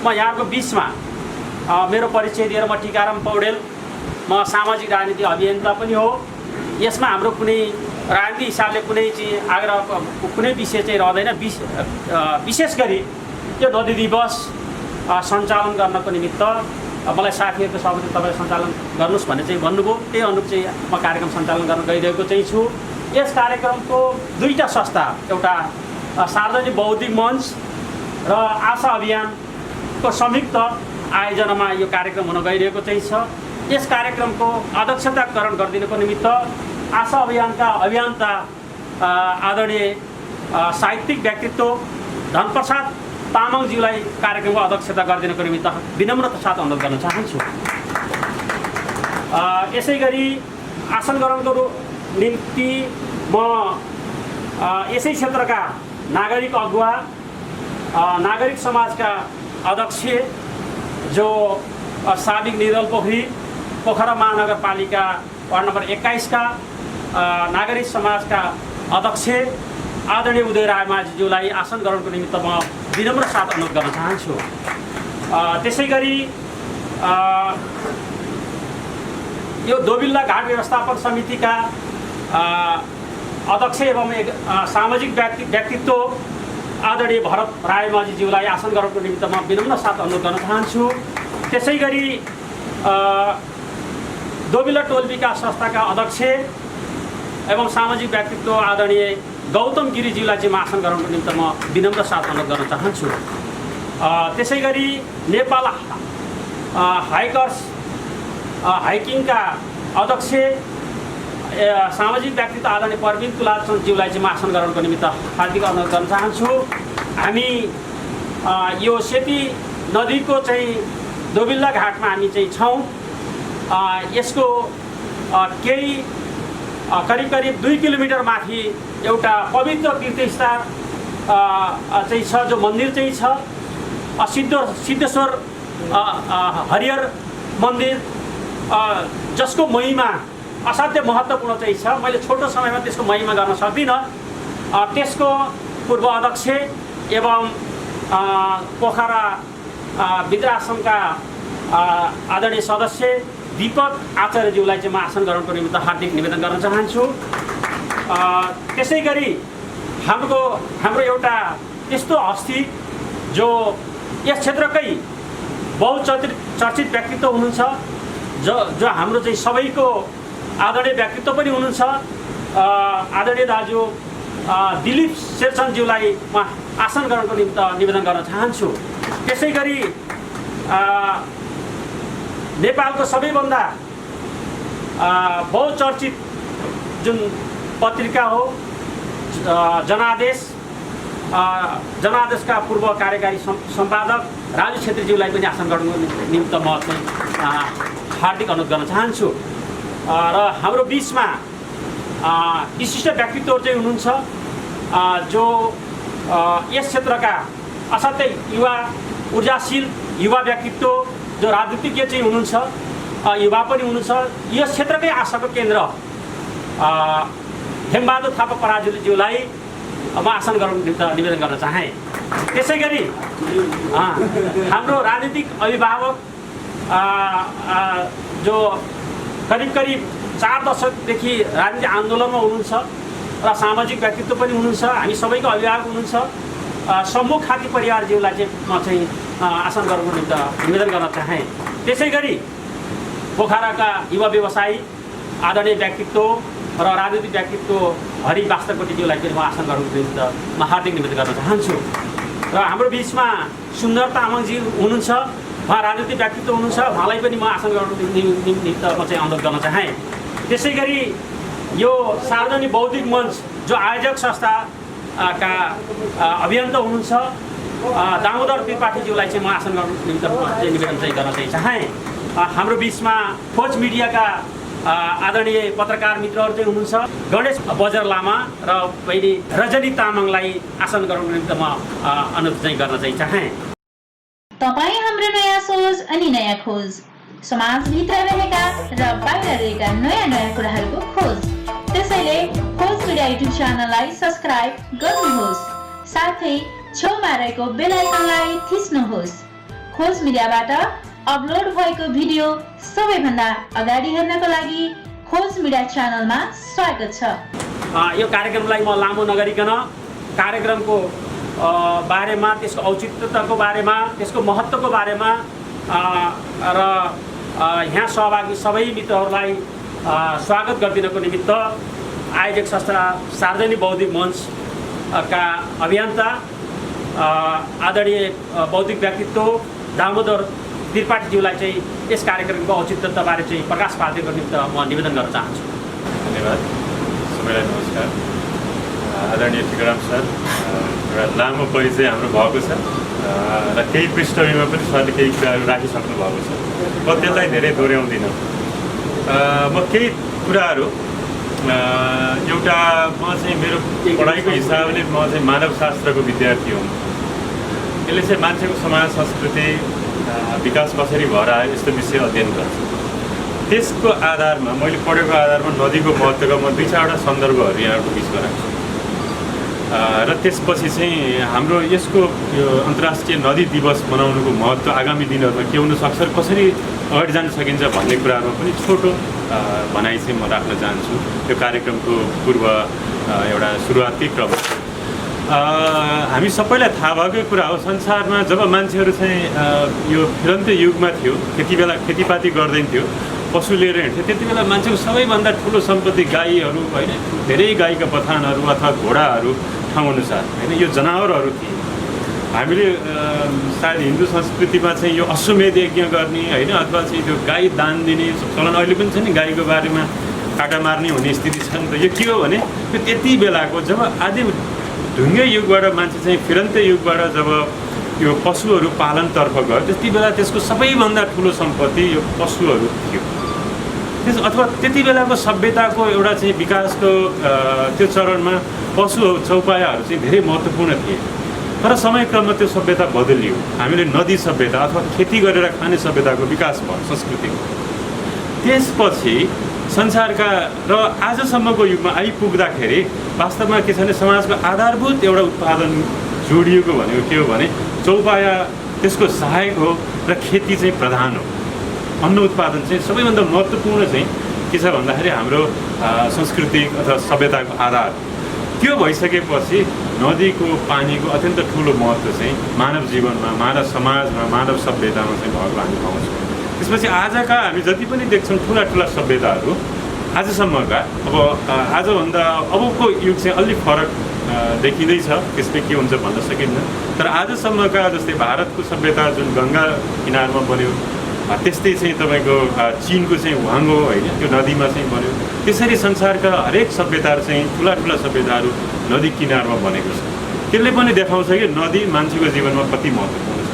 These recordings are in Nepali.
म यहाँको बिचमा मेरो परिचय दिएर म टिकाराम पौडेल, म सामाजिक राजनीति अभियन्ता पनि हो। यसमा हाम्रो कुनै राजनीति हिसाबले कुनै चाहिँ आग्रह कुनै विषय चाहिँ रहँदैन। विशेष गरी यो नदी दिवस सञ्चालन गर्नको निमित्त मलाई साथीहरूको सहमति तपाईँ सञ्चालन गर्नुहोस् भन्ने चाहिँ भन्नुभयो। त्यही अनुरूप चाहिँ म कार्यक्रम सञ्चालन गर्न गइरहेको चाहिँ छु। यस कार्यक्रमको दुईटा संस्था, एउटा सार्वजनिक बौद्धिक मञ्च र आशा अभियानको संयुक्त आयोजनामा यो कार्यक्रम हुन गइरहेको चाहिँ छ। यस कार्यक्रमको अध्यक्षताकरण गरिदिनुको निमित्त आशा अभियानका अभियन्ता आदरणीय साहित्यिक व्यक्तित्व धनप्रसाद तामाङज्यूलाई कार्यक्रमको अध्यक्षता गरिदिनुको निमित्त विनम्रता साथ अनुरोध गर्न चाहन्छु। यसै गरी आसन ग्रहणको निम्ति म यसै क्षेत्रका नागरिक अगुवा, नागरिक समाजका अध्यक्ष जो साबिक निडलपोखरी पोखरा महानगरपालिका वार्ड नम्बर 21 का नागरिक समाजका अध्यक्ष आदरणीय उदय रायमाझीज्यूलाई आसन ग्रहणको निमित्त म विनम्र साथ अनुरोध गर्न चाहन्छु। त्यसै गरी यो दोबिल्ला घाट व्यवस्थापन समितिका अध्यक्ष एवं सामाजिक व्यक्तित्व आदरणीय भरत रायमाझीज्यूलाई आसन ग्रहणको निमित्त म विनम्र साथ अनुरोध गर्न चाहन्छु। त्यसै गरी दोबिल्ला टोल विकास संस्थाका अध्यक्ष एवं सामाजिक व्यक्तित्व आदरणीय गौतम गिरीज्यूलाई चाहिँ म आसन ग्रहणको निमित्त म विनम्र साथ अनुरोध गर्न चाहन्छु। त्यसै गरी नेपाल हाइकर्स हाइकिङका अध्यक्ष सामाजिक व्यक्तित्व आदरणीय प्रवीण तुलाचन्दज्यूलाई चाहिँ म आसन ग्रहणको निमित्त हार्दिक अनुरोध गर्न चाहन्छु। हामी यो सेती नदीको चाहिँ दोबिल्ला घाटमा हामी चाहिँ छौँ। यसको केही करिब 2 किलोमिटर माथि एउटा पवित्र तीर्थस्थल चाहिँ छ, जो मन्दिर चाहिँ छ सिद्धेश्वर हरिहर मन्दिर, जसको महिमा असाध्य महत्त्वपूर्ण चाहिँ छ। मैले छोटो समयमा त्यसको महिमा गर्न सक्दिनँ। त्यसको पूर्व अध्यक्ष एवं पोखरा वृद्धाश्रमका आदरणीय सदस्य दीपक आचार्यज्यूलाई चाहिँ म आसन ग्रहणको निमित्त हार्दिक निवेदन गर्न चाहन्छु। त्यसै गरी हाम्रो एउटा यस्तो हस्ती जो यस क्षेत्रकै बहुचर्चित व्यक्तित्व हुनुहुन्छ, जो हाम्रो चाहिँ सबैको आदरणीय व्यक्तित्व पनि हुनुहुन्छ, आदरणीय दाजु दिलीप शेरचन्दज्यूलाई म आसन ग्रहणको निमित्त निवेदन गर्न चाहन्छु। त्यसै गरी नेपालको सबैभन्दा बहुचर्चित जुन पत्रिका हो जनादेशका पूर्व कार्यकारी सम्पादक राजु छेत्रीज्यूलाई पनि आसन ग्रहणको निमित्त म चाहिँ हार्दिक अनुरोध गर्न चाहन्छु। र हाम्रो बिचमा विशिष्ट व्यक्तित्वहरू चाहिँ हुनुहुन्छ, जो यस क्षेत्रका असाध्यै ऊर्जाशील युवा व्यक्तित्व, जो राजनीतिज्ञ चाहिँ हुनुहुन्छ, युवा पनि हुनुहुन्छ। यस क्षेत्रकै आशाको केन्द्र हेमबहादुर थापा पराजुलीज्यूलाई म आसन ग्रहणको निमित्त निवेदन गर्न चाहेँ। त्यसै गरी हाम्रो राजनीतिक अभिभावक जो करिब 4 दशकदेखि राजनीतिक आन्दोलनमा हुनुहुन्छ र सामाजिक व्यक्तित्व पनि हुनुहुन्छ, हामी सबैको अभिभावक हुनुहुन्छ, सम्मुख खाती परिवारज्यूलाई चाहिँ म चाहिँ आसन ग्रहणको निमित्त निवेदन गर्न चाहेँ। त्यसै गरी पोखराका युवा व्यवसायी आदरणीय व्यक्तित्व र राजनीतिक व्यक्तित्व हरि बास्तकोटीज्यूलाई पनि म आसन ग्रहणको निमित्त म हार्दिक निवेदन गर्न चाहन्छु। र हाम्रो बिचमा सुन्दर तामाङजी हुनुहुन्छ, उहाँ राजनीतिक व्यक्तित्व हुनुहुन्छ, उहाँलाई पनि म आसन ग्रहणको निमित्त म चाहिँ अनुरोध गर्न चाहेँ। त्यसै गरी यो सार्वजनिक बौद्धिक मञ्च जो आयोजक संस्थाका अभियन्ता हुनुहुन्छ दामोदर त्रिपाठीज्यूलाई चाहिँ म आसन ग्रहणको निमित्त निवेदन चाहिँ गर्न चाहिँ चाहेँ। हाम्रो बिचमा खोज मिडियाका आदरणीय पत्रकार मित्रहरू चाहिँ हुनुहुन्छ, गणेश बजार लामा र बहिनी रजनी तामाङलाई आसन ग्रहणको निमित्त म अनुरोध चाहिँ गर्न चाहिँ चाहेँ। तपाईँ हाम्रो नयाँ सोच अनि नयाँ खोज, समाजभित्र रहेका र बाहिर रहेका नयाँ कुराहरूको खोज। त्यसैले खोज मिडिया युट्युब च्यानललाई सब्स्क्राइब गर्नुहोस्, साथै छेउमा रहेको बेल आइकनलाई थिच्नुहोस्। खोज मिडियाबाट अपलोड भएको भिडियो सबैभन्दा अगाडि हेर्नको लागि खोज मिडिया च्यानलमा स्वागत छ। यो कार्यक्रमलाई म लामो नगरिकन कार्यक्रमको बारेमा, त्यसको औचित्यताको बारेमा, त्यसको महत्त्वको बारेमा र यहाँ सहभागी सबै मित्रहरूलाई स्वागत गरिदिनको निमित्त आयोजक संस्था सार्वजनिक बौद्धिक मञ्चका अभियन्ता आदरणीय बौद्धिक व्यक्तित्व दामोदर त्रिपाठीज्यूलाई चाहिँ यस कार्यक्रमको औचित्यताबारे चाहिँ प्रकाश पार्दिनको निमित्त म निवेदन गर्न चाहन्छु। धन्यवाद। सबैलाई नमस्कार। आदरणीय टिकाराम सर, एउटा लामो परिचय हाम्रो भएको छ र केही पृष्ठभूमिमा पनि सरले केही कुराहरू राखिसक्नु भएको छ। म त्यसलाई धेरै दोहोऱ्याउँदिनँ। म केही कुराहरू एउटा म चाहिँ मेरो पढाइको हिसाबले म चाहिँ मानवशास्त्रको विद्यार्थी हुँ। यसले चाहिँ मान्छेको समाज संस्कृति विकास कसरी भएर आयो यस्तो विषय अध्ययन गर्छ। त्यसको आधारमा मैले पढेको आधारमा नदीको महत्त्वका म 2-4वटा सन्दर्भहरू यहाँको बिचमा राख्छु र त्यसपछि चाहिँ हाम्रो यसको यो अन्तर्राष्ट्रिय नदी दिवस मनाउनुको महत्त्व आगामी दिनहरूमा के हुनसक्छ र कसरी अगाडि जान सकिन्छ भन्ने कुरामा पनि छोटो भनाइ चाहिँ म राख्न चाहन्छु। यो कार्यक्रमको पूर्व एउटा सुरुवाती क्रम। हामी सबैलाई थाहा भएकै कुरा हो, संसारमा जब मान्छेहरू चाहिँ यो फिरन्ते युगमा थियो, त्यति बेला खेतीपाती गर्दैन थियो, पशु लिएर हिँड्थ्यो, त्यति बेला मान्छेको सबैभन्दा ठुलो सम्पत्ति गाईहरू होइन, धेरै गाईका बथानहरू अथवा घोडाहरू ठाउँअनुसार होइन, यो जनावरहरू थिए। हामीले सायद हिन्दू संस्कृतिमा चाहिँ यो अश्वमेध यज्ञ गर्ने होइन अथवा चाहिँ त्यो गाई दान दिने चलन अहिले पनि छ नि, गाईको बारेमा काटा मार्ने हुने स्थिति छ नि त। यो के हो भने त्यो त्यति बेलाको जब आदि ढुङ्गे युगबाट मान्छे चाहिँ फिरन्ते युगबाट जब यो पशुहरू पालनतर्फ गयो, त्यति बेला त्यसको सबैभन्दा ठुलो सम्पत्ति यो पशुहरू थियो। अथवा त्यति बेलाको सभ्यताको एउटा चाहिँ विकासको त्यो चरणमा पशु चौपायाहरू चाहिँ धेरै महत्त्वपूर्ण थिए। तर समयक्रममा त्यो सभ्यता बदलियो। हामीले नदी सभ्यता अथवा खेती गरेर खाने सभ्यताको विकास भयो, संस्कृतिको। त्यसपछि संसारका र आजसम्मको युगमा आइपुग्दाखेरि वास्तवमा के छ भने समाजको आधारभूत एउटा उत्पादन जोडिएको भनेको के हो भने चौपाया त्यसको सहायक हो र खेती चाहिँ प्रधान हो। अन्न उत्पादन चाहिँ सबैभन्दा महत्त्वपूर्ण चाहिँ के छ भन्दाखेरि हाम्रो सांस्कृतिक अथवा सभ्यताको आधार। त्यो भइसकेपछि नदीको पानीको अत्यन्त ठुलो महत्त्व चाहिँ मानव जीवनमा, मानव समाजमा, मानव सभ्यतामा चाहिँ भएको हामी पाउँछौँ। त्यसपछि आजका हामी जति पनि देख्छौँ ठुला ठुला सभ्यताहरू आजसम्मका, अब आजभन्दा अबको युग चाहिँ अलिक फरक देखिँदैछ, त्यसले के हुन्छ भन्न सकिन्न। तर आजसम्मका जस्तै भारतको सभ्यता जुन गङ्गा किनारमा बन्यो, त्यस्तै चाहिँ तपाईँको चिनको चाहिँ वाङ्गो होइन, त्यो नदीमा चाहिँ बन्यो। त्यसरी संसारका हरेक सभ्यताहरू चाहिँ ठुला ठुला सभ्यताहरू नदी किनारमा बनेको छ। त्यसले पनि देखाउँछ कि नदी मान्छेको जीवनमा कति महत्त्वपूर्ण छ।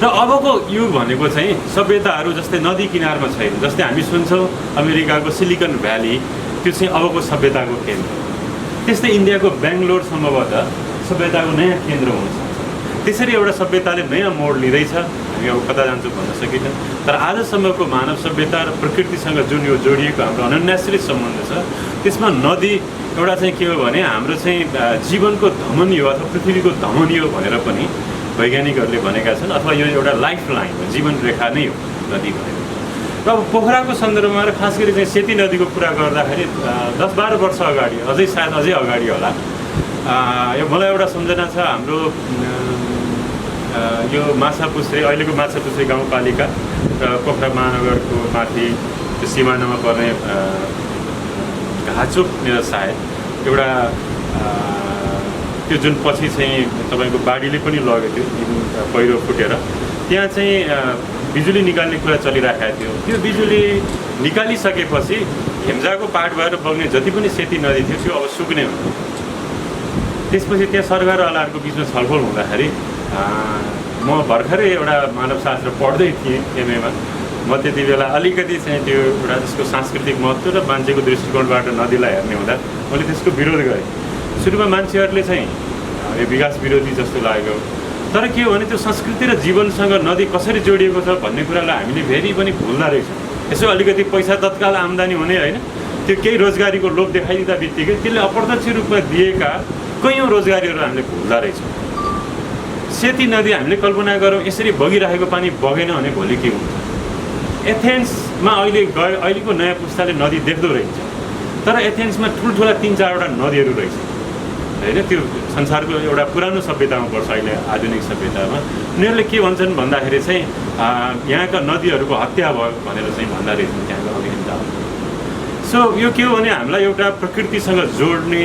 र अबको युग भनेको चाहिँ सभ्यताहरू जस्तै नदी किनारमा छैन। जस्तै हामी सुन्छौँ अमेरिकाको सिलिकन भ्याली, त्यो चाहिँ अबको सभ्यताको केन्द्र। त्यस्तै इन्डियाको बेङ्गलोर सम्भवतः सभ्यताको नयाँ केन्द्र हुनसक्छ। त्यसरी एउटा सभ्यताले नयाँ मोड लिँदैछ। हामी अब कता जान्छौँ भन्न सकिन्न। तर आजसम्मको मानव सभ्यता र प्रकृतिसँग जुन यो जोडिएको हाम्रो अनन्याश्रित सम्बन्ध छ, त्यसमा नदी एउटा चाहिँ के हो भने हाम्रो चाहिँ जीवनको धमनी हो अथवा पृथ्वीको धमनी हो भनेर पनि वैज्ञानिकहरूले भनेका छन्। अथवा यो एउटा लाइफ लाइन हो, जीवन रेखा नै हो नदी भनेको। र अब पोखराको सन्दर्भमा र खास गरी चाहिँ सेती नदीको कुरा गर्दाखेरि 10-12 वर्ष अगाडि, सायद अझै अगाडि होला, यो मलाई एउटा सम्झना छ। हाम्रो यो माछापुच्छ्रे, अहिलेको माछापुच्छ्रे गाउँपालिका र पोखरा महानगरको माथि त्यो सिमानामा पर्ने घाचोकनिर सायद एउटा त्यो जुन पछि चाहिँ तपाईँको बाढीले पनि लगेको थियो, पहिरो फुटेर त्यहाँ चाहिँ बिजुली निकाल्ने कुरा चलिरहेको थियो। त्यो बिजुली निकालिसकेपछि हेम्जाको पाहाड भएर बग्ने जति पनि सेती नदी थियो त्यो अब सुक्ने हुन्छ। त्यसपछि त्यहाँ सरकारवालाहरूको बिचमा छलफल हुँदाखेरि म भर्खरै एउटा मानवशास्त्र पढ्दै थिएँ एमएमा। म त्यति बेला अलिकति चाहिँ त्यो एउटा त्यसको सांस्कृतिक महत्त्व र मान्छेको दृष्टिकोणबाट नदीलाई हेर्ने हुँदा मैले त्यसको विरोध गरेँ। सुरुमा मान्छेहरूले चाहिँ यो विकास विरोधी जस्तो लाग्यो। तर के हो भने त्यो संस्कृति र जीवनसँग नदी कसरी जोडिएको छ भन्ने कुरालाई हामीले फेरि पनि भुल्दा रहेछौँ। यसो अलिकति पैसा तत्काल आम्दानी हुने होइन, त्यो केही रोजगारीको लोभ देखाइदिँदा बित्तिकै त्यसले अप्रत्यक्ष रूपमा दिएका कैयौँ रोजगारीहरू हामीले भुल्दा रहेछौँ। सेती नदी हामीले कल्पना गरौँ यसरी बगिरहेको पानी बगेन भने भोलि के हुन्छ। एथेन्समा अहिलेको नयाँ पुस्ताले नदी देख्दो रहेछ, तर एथेन्समा ठुल्ठुला 3-4वटा नदीहरू रहेछ होइन। त्यो संसारको एउटा पुरानो सभ्यतामा पर्छ अहिले आधुनिक सभ्यतामा। उनीहरूले के भन्छन् भन्दाखेरि चाहिँ यहाँका नदीहरूको हत्या भयो भनेर चाहिँ भन्दा रहेछन् त्यहाँको अभियन्ताहरू। सो यो के हो भने हामीलाई एउटा प्रकृतिसँग जोड्ने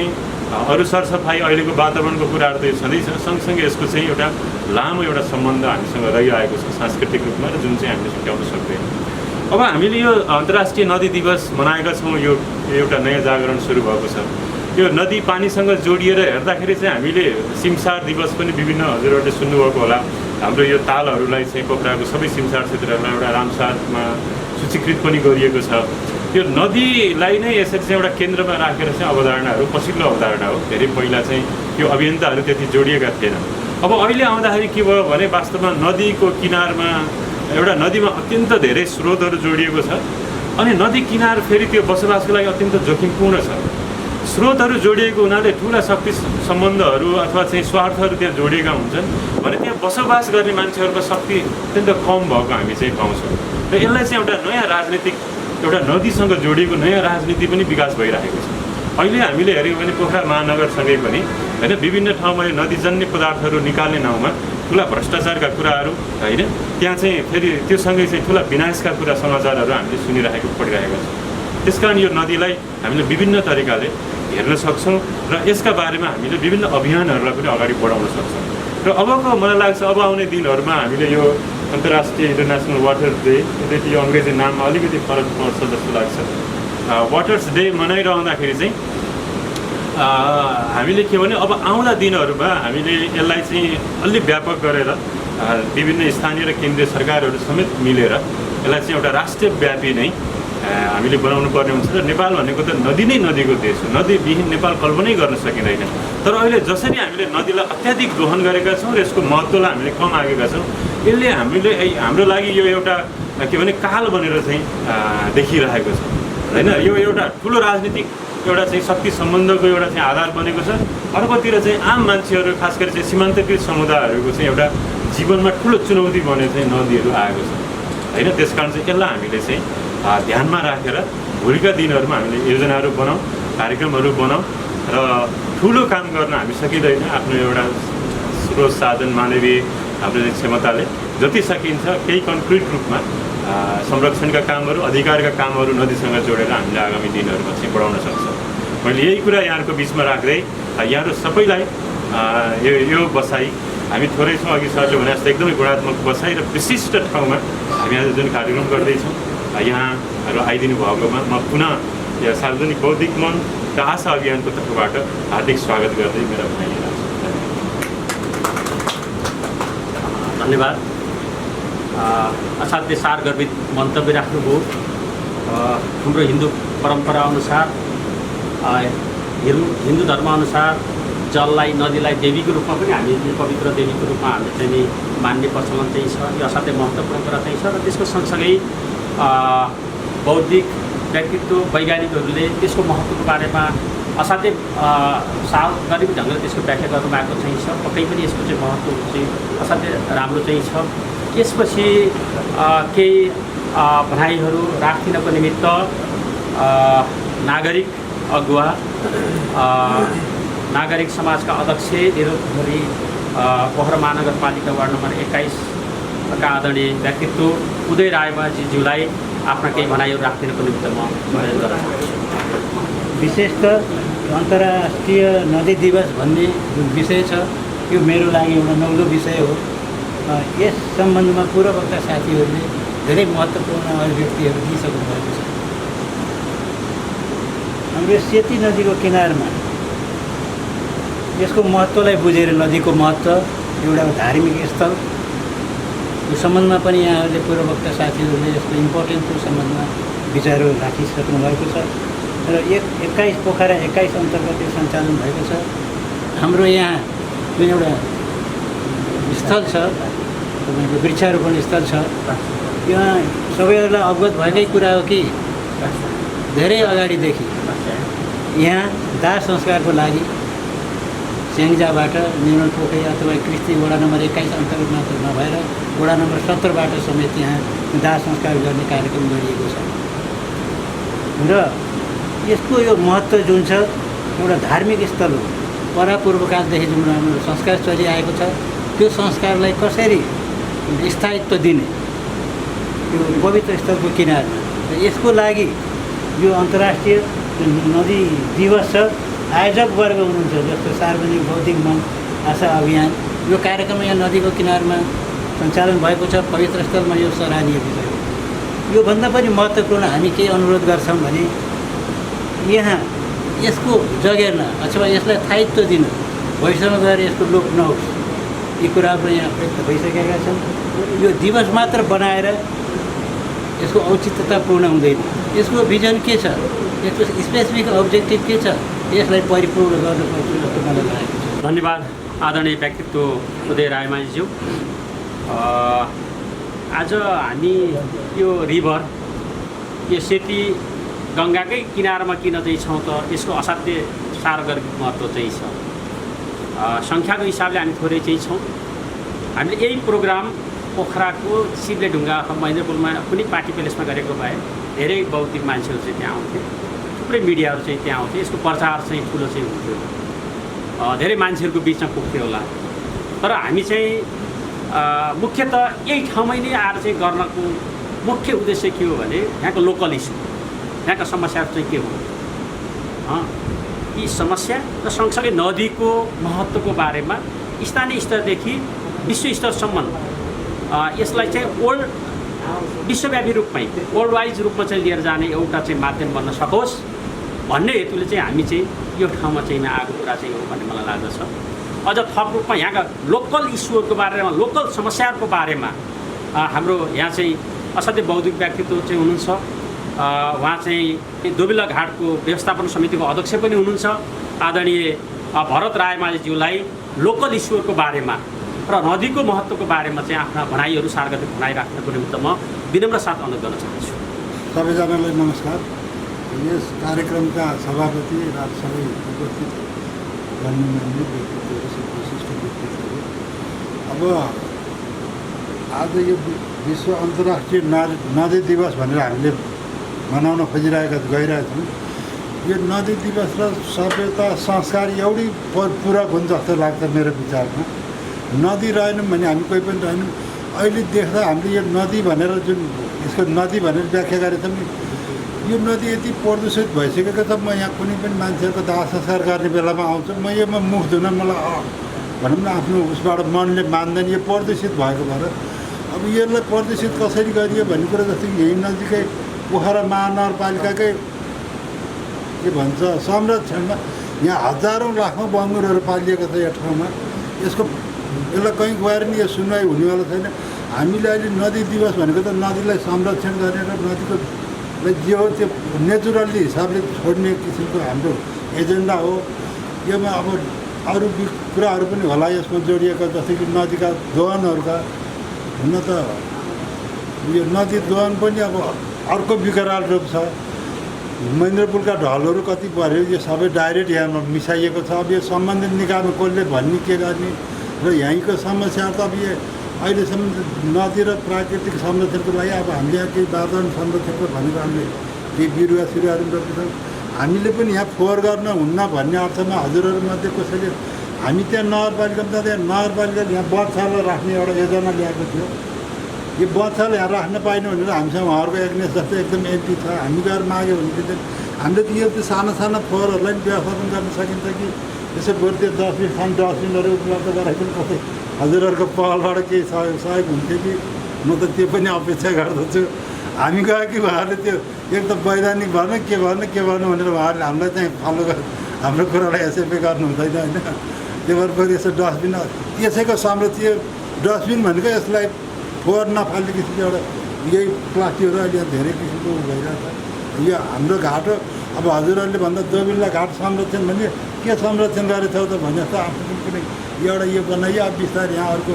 अरू सरसफाइ अहिलेको वातावरणको कुराहरू त यो छँदैछ, सँगसँगै यसको चाहिँ एउटा लामो एउटा सम्बन्ध हामीसँग रहिआएको छ सांस्कृतिक रूपमा, र जुन चाहिँ हामीले छुट्याउन सक्दैन। अब हामीले यो अन्तर्राष्ट्रिय नदी दिवस मनाएका छौँ, यो एउटा नयाँ जागरण सुरु भएको छ। यो नदी पानीसँग जोडिएर हेर्दाखेरि चाहिँ हामीले सिमसार दिवस पनि विभिन्न हजुरहरूले सुन्नुभएको होला। हाम्रो यो तालहरूलाई चाहिँ पोखराको सबै सिमसार क्षेत्रहरूलाई एउटा रामसारमा सूचीकृत पनि गरिएको छ। यो नदीलाई नै यसरी चाहिँ एउटा केन्द्रमा राखेर चाहिँ अवधारणाहरू पछिल्लो अवधारणा हो। धेरै पहिला चाहिँ यो अभियन्ताहरू त्यति जोडिएका थिएनन्। अब अहिले आउँदाखेरि के भयो भने वास्तवमा नदीको किनारमा एउटा नदीमा अत्यन्त धेरै स्रोतहरू जोडिएको छ, अनि नदी किनार फेरि त्यो बसोबासको लागि अत्यन्त जोखिमपूर्ण छ। स्रोतहरू जोडिएको हुनाले ठुला शक्ति सम्बन्धहरू अथवा चाहिँ स्वार्थहरू त्यहाँ जोडिएका हुन्छन् भने त्यहाँ बसोबास गर्ने मान्छेहरूको शक्ति अत्यन्त कम भएको हामी चाहिँ पाउँछौँ। र यसलाई चाहिँ एउटा नयाँ राजनीतिक एउटा नदीसँग जोडिएको नयाँ राजनीति पनि विकास भइरहेको छ। अहिले हामीले हेऱ्यौँ भने पोखरा महानगरसँगै पनि होइन विभिन्न ठाउँमा यो नदीजन्य पदार्थहरू निकाल्ने नाउँमा ठुला भ्रष्टाचारका कुराहरू होइन, त्यहाँ चाहिँ फेरि त्योसँगै चाहिँ ठुला विनाशका कुरा समाचारहरू हामीले सुनिरहेको पढिरहेका छौँ। त्यसकारण यो नदीलाई हामीले विभिन्न तरिकाले हेर्न सक्छौँ र यसका बारेमा हामीले विभिन्न अभियानहरूलाई पनि अगाडि बढाउन सक्छौँ। र अबको मलाई लाग्छ अब आउने दिनहरूमा हामीले यो अन्तर्राष्ट्रिय इन्टरनेसनल वाटर डे, यद्यपि यो अङ्ग्रेजी नाममा अलिकति फरक पर्छ जस्तो लाग्छ, वाटर्स डे मनाइरहँदाखेरि चाहिँ हामीले के भने अब आउँदा दिनहरूमा हामीले यसलाई चाहिँ अलि व्यापक गरेर विभिन्न स्थानीय र केन्द्रीय सरकारहरू समेत मिलेर यसलाई चाहिँ एउटा राष्ट्रव्यापी नै हामीले बनाउनु पर्ने हुन्छ। र नेपाल भनेको त नदी नै नदीको देश हो, नदीविहीन नेपाल कल्पनै गर्न सकिँदैन। तर अहिले जसरी हामीले नदीलाई अत्याधिक दोहन गरेका छौँ र यसको महत्त्वलाई हामीले कम आगेका छौँ, यसले हाम्रो लागि यो एउटा के भने काल बनेर चाहिँ देखिरहेको छ होइन। यो एउटा ठुलो राजनीतिक एउटा चाहिँ शक्ति सम्बन्धको एउटा चाहिँ आधार बनेको छ। अर्कोतिर चाहिँ आम मान्छेहरू खास गरी चाहिँ सीमान्तकृत समुदायहरूको चाहिँ एउटा जीवनमा ठुलो चुनौती बने चाहिँ नदीहरू आएको छ होइन। त्यस कारण चाहिँ यसलाई हामीले चाहिँ ध्यानमा राखेर भोलिका दिनहरूमा हामीले योजनाहरू बनाऊँ, कार्यक्रमहरू बनाऊँ र ठुलो काम गर्न हामी सकिँदैन। आफ्नो एउटा स्रोत साधन मानवीय हाम्रो क्षमताले जति सकिन्छ केही कन्क्रिट रूपमा संरक्षणका कामहरू अधिकारका कामहरू नदीसँग जोडेर हामीले आगामी दिनहरूमा चाहिँ बढाउन सक्छौँ। मैले यही कुरा यहाँहरूको बिचमा राख्दै यहाँहरू सबैलाई यो बसाइ हामी थोरै छौँ, अघि सरले भने जस्तो एकदमै गुणात्मक बसाइ र विशिष्ट ठाउँमा हामी आज जुन कार्यक्रम गर्दैछौँ यहाँहरू आइदिनु भएकोमा म पुनः यो सार्वजनिक बौद्धिक मन र आशा अभियानको तर्फबाट हार्दिक स्वागत गर्दै मेरो भनाइ राख्छु। धन्यवाद। असाध्यै सारगर्भित मन्तव्य राख्नुभयो। हाम्रो हिन्दू परम्परा अनुसार हिन्दू धर्मअनुसार जललाई नदीलाई देवीको रूपमा पनि हामी पवित्र देवीको रूपमा हामीले चाहिँ नि मान्ने प्रचलन चाहिँ छ। यो असाध्यै महत्त्वपूर्ण कुरा चाहिँ छ र त्यसको सँगसँगै बौद्धिक व्यक्तित्व वैज्ञानिकहरूले त्यसको महत्त्वको बारेमा असाध्यै सारगर्भित ढङ्गले त्यसको व्याख्या गर्नुभएको चाहिँ छ। पक्कै पनि यसको चाहिँ महत्त्व चाहिँ असाध्यै राम्रो चाहिँ छ। यसपछि केही भनाइहरू राखिनको निमित्त नागरिक अगुवा नागरिक समाजका अध्यक्ष निरुद्धरी पोखरा महानगरपालिका वार्ड नम्बर 21 का आदरणीय व्यक्तित्व उदय रायमाझीज्यूलाई आफ्ना केही भनाइहरू राखिदिनको निमित्त म अनुरोध गर्न चाहन्छु। विशेषतः अन्तर्राष्ट्रिय नदी दिवस भन्ने जुन विषय छ यो मेरो लागि एउटा नौलो विषय हो। यस सम्बन्धमा पूर्ववक्ता साथीहरूले धेरै महत्त्वपूर्ण अभिव्यक्तिहरू दिइसक्नु भएको छ। हाम्रो सेती नदीको किनारमा यसको महत्त्वलाई बुझेर नदीको महत्त्व एउटा धार्मिक स्थल यो सम्बन्धमा पनि यहाँहरूले पूर्ववक्ता साथीहरूले यसको इम्पोर्टेन्सको सम्बन्धमा विचारहरू राखिसक्नु भएको छ र 21 पोखरा 21 अन्तर्गत यो सञ्चालन भएको छ। हाम्रो यहाँ जुन एउटा स्थल छ तपाईँको वृक्षारोपण स्थल छ, यहाँ सबैहरूलाई अवगत भएकै कुरा हो कि धेरै अगाडिदेखि यहाँ दाह संस्कारको लागि स्याङ्जाबाट निर्मल पोखरी अथवा कृष्टि वडा नम्बर 21 अन्तर्गत मात्र नभएर वडा नम्बर 17बाट समेत यहाँ दाह संस्कार गर्ने कार्यक्रम गरिएको छ र यसको यो महत्त्व जुन छ एउटा धार्मिक स्थल हो। परापूर्वकालदेखि जुन हाम्रो संस्कार चलिआएको छ त्यो संस्कारलाई कसरी स्थायित्व दिने यो पवित्र स्थलको किनारमा र यसको लागि यो अन्तर्राष्ट्रिय नदी दिवस छ। आयोजक वर्ग हुनुहुन्छ जस्तो सार्वजनिक बौद्धिक मन आशा अभियान यो कार्यक्रम यहाँ नदीको किनारमा सञ्चालन भएको छ। पवित्र स्थलमा यो सराहनीय विषय हो। योभन्दा पनि महत्त्वपूर्ण हामी के अनुरोध गर्छौँ भने यहाँ यसको जगेर्ना अथवा यसलाई स्थायित्व दिन भविष्यमा गएर यसको लोप नहोस् यी कुराहरू यहाँ व्यक्त भइसकेका छन्। यो दिवस मात्र बनाएर यसको औचित्यता पूर्ण हुँदैन। यसको भिजन के छ, यसको स्पेसिफिक अब्जेक्टिभ के छ, यसलाई परिपूर्ण गर्नुपर्छ जस्तो मलाई लागेको छ। धन्यवाद आदरणीय व्यक्तित्व उदय रायमाझीज्यू। आज हामी यो रिभर यो सेती गङ्गाकै किनारमा किन चाहिँ छौँ त यसको असाध्य सार्वजनिक महत्त्व चाहिँ छ। सङ्ख्याको हिसाबले हामी थोरै चाहिँ छौँ। हामीले यही प्रोग्राम पोखराको सिब्लेढुङ्गा महेन्द्रपुलमा कुनै पार्टी प्यालेसमा गरेको भए धेरै बौद्धिक मान्छेहरू चाहिँ त्यहाँ आउँथे, थुप्रै मिडियाहरू चाहिँ त्यहाँ आउँथे, यसको प्रचार चाहिँ ठुलो चाहिँ हुन्थ्यो, धेरै मान्छेहरूको बिचमा पुग्थ्यो होला। तर हामी चाहिँ मुख्यतः यही ठाउँमै नै आएर चाहिँ गर्नको मुख्य उद्देश्य के हो भने यहाँको लोकल इस्यु, यहाँका समस्याहरू चाहिँ के हो, यी समस्या र सँगसँगै नदीको महत्त्वको बारेमा स्थानीय स्तरदेखि विश्व स्तरसम्म यसलाई चाहिँ विश्वव्यापी रूपमै वर्ल्ड वाइज रूपमा चाहिँ लिएर जाने एउटा चाहिँ माध्यम बन्न सकोस् भन्ने हेतुले चाहिँ हामी चाहिँ यो ठाउँमा चाहिँ आएको कुरा चाहिँ हो भन्ने मलाई लाग्दछ। अझ थप रूपमा यहाँका लोकल इस्युहरूको बारेमा, लोकल समस्याहरूको बारेमा हाम्रो यहाँ चाहिँ असाध्यै बौद्धिक व्यक्तित्व चाहिँ हुनुहुन्छ। उहाँ चाहिँ दोबिला घाटको व्यवस्थापन समितिको अध्यक्ष पनि हुनुहुन्छ। आदरणीय भरत रायमाझीज्यूलाई लोकल इस्युहरूको बारेमा र नदीको महत्त्वको बारेमा चाहिँ आफ्ना भनाइहरू सार्वजनिक भनाइ राख्नको निमित्त म विनम्र साथ अनुरोध गर्न चाहन्छु। सबैजनालाई नमस्कार। यस कार्यक्रमका सभापति र सबै उपस्थित गण्यमान्य व्यक्तित्वहरू, विशिष्ट व्यक्तित्वहरू, अब आज यो विश्व अन्तर्राष्ट्रिय नदी दिवस भनेर हामीले मनाउन गइरहेका छौँ। यो नदी दिवस र सभ्यता संस्कार एउटै पूरक हुन्छ जस्तो लाग्छ मेरो विचारमा। नदी रहेनौँ भने हामी कोही पनि रहेनौँ। अहिले देख्दा हामीले यो नदी भनेर जुन यसको नदी भनेर व्याख्या गरेछौँ नि, यो नदी यति प्रदूषित भइसकेको छ। म यहाँ कुनै पनि मान्छेहरूको दाह संस्कार गर्ने बेलामा आउँछु, म योमा मुख धुन मलाई भनौँ न आफ्नो उसबाट मनले मान्दैन, यो प्रदूषित भएको भएर। अब यसलाई प्रदूषित कसरी गरियो भन्ने कुरा जस्तो कि यही नजिकै पोखरा महानगरपालिकाकै के भन्छ संरक्षणमा यहाँ हजारौँ लाखौँ बङ्गुरहरू पालिएको छ यो ठाउँमा। यसलाई कहीँ गएर नि यो सुनवाई हुनेवाला छैन। हामीले अहिले नदी दिवस भनेको त नदीलाई संरक्षण गर्ने र नदीको जे हो त्यो नेचुरल्ली हिसाबले छोड्ने किसिमको हाम्रो एजेन्डा हो। योमा अब अरू कुराहरू पनि होला यसमा जोडिएको, जस्तै कि नदीका दोहनहरूका। हुन त यो नदी दोहन पनि अब अर्को विकराल रूप छ। महेन्द्रपुलका ढलहरू कति पऱ्यो, यो सबै डाइरेक्ट यहाँमा मिसाइएको छ। अब यो सम्बन्धित निकायमा कसले भन्ने के गर्ने र यहीँको समस्या त अब यो अहिलेसम्म नदी र प्राकृतिक संरक्षणको लागि अब हामीले यहाँ केही वातावरण संरक्षणको भनेको हामीले केही बिरुवा सिरुवाहरू रोपेछौँ। हामीले पनि यहाँ फोहोर गर्न हुन्न भन्ने अर्थमा हजुरहरूमध्ये कसैले हामी त्यहाँ नगरपालिकामा जाँदा नगरपालिकाले यहाँ बच्चालाई राख्ने एउटा योजना ल्याएको थियो। यो बच्चाले यहाँ राख्न पाएन भनेर हामीसँग उहाँहरूको एग्नेस जस्तो एकदम एमपी छ। हामी गएर माग्यो भने चाहिँ हामीले त यो त्यो साना साना फोहोरहरूलाई पनि व्यवस्थापन गर्न सकिन्छ कि त्यसो बरु त्यो डस्टबिनहरू उपलब्ध गराइदिनु कसै हजुरहरूको पहलबाट केही सहयोग हुन्थ्यो कि म त त्यो पनि अपेक्षा गर्दछु। हामी गयो कि उहाँहरूले त्यो एक त वैधानिक भर्नु के भन्नु भनेर उहाँहरूले हामीलाई चाहिँ फलो हाम्रो कुरालाई एक्सेप्ट गर्नु हुँदैन होइन। त्यो भएर बरु यसो डस्टबिन यसैको संरक्षण डस्टबिन भनेको यसलाई फोहोर नफाल्ने किसिमको एउटा यही प्लास्टिकहरू अहिले धेरै किसिमको भइरहेको छ। यो हाम्रो घाट हो। अब हजुरहरूले भन्दा दोबिल्ला घाट संरक्षण भने के संरक्षण गरेछौ त भने जस्तो आफ्नो कुनै एउटा यो बनाइयो। अब बिस्तारै यहाँ अर्को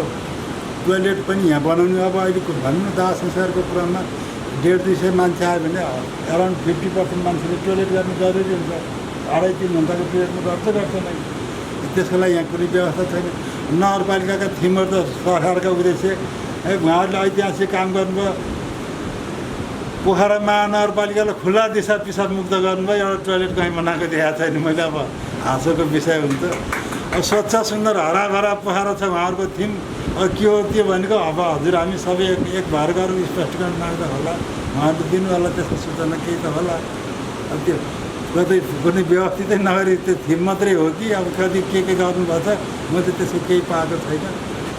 टोइलेट पनि यहाँ बनाउनु। अब अहिलेको भनौँ न दाह संस्कारको क्रममा 150-200 मान्छे आयो भने अराउन्ड 50% मान्छेले टोइलेट गर्नु जरुरी हुन्छ। 2.5-3 घन्टाको पिरियडमा गर्छ नै। त्यसको लागि यहाँ कुनै व्यवस्था छैन। नगरपालिकाका थिमहरू त सरकारका उद्देश्य उहाँहरूले ऐतिहासिक काम गर्नुभयो। पोखरा महानगरपालिकालाई खुला दिशा पिसाब मुक्त गर्नुभयो, एउटा टोइलेट कहीँ बनाएको देखाएको छैन। मैले अब हाँसोको विषय हुन्छ। अब स्वच्छ सुन्दर हराभरा पोखरा छ उहाँहरूको थिम। अब के हो त्यो भनेको अब हजुर हामी सबै एक भएर गरौँ, स्पष्टीकरण माग्दा होला, उहाँहरूले दिनु होला, त्यसको सूचना केही त होला। अब त्यो कतै कुनै व्यवस्थितै नगरी त्यो थिम मात्रै हो कि अब कति के गर्नुभएको छ, म त त्यसको केही पाएको छैन।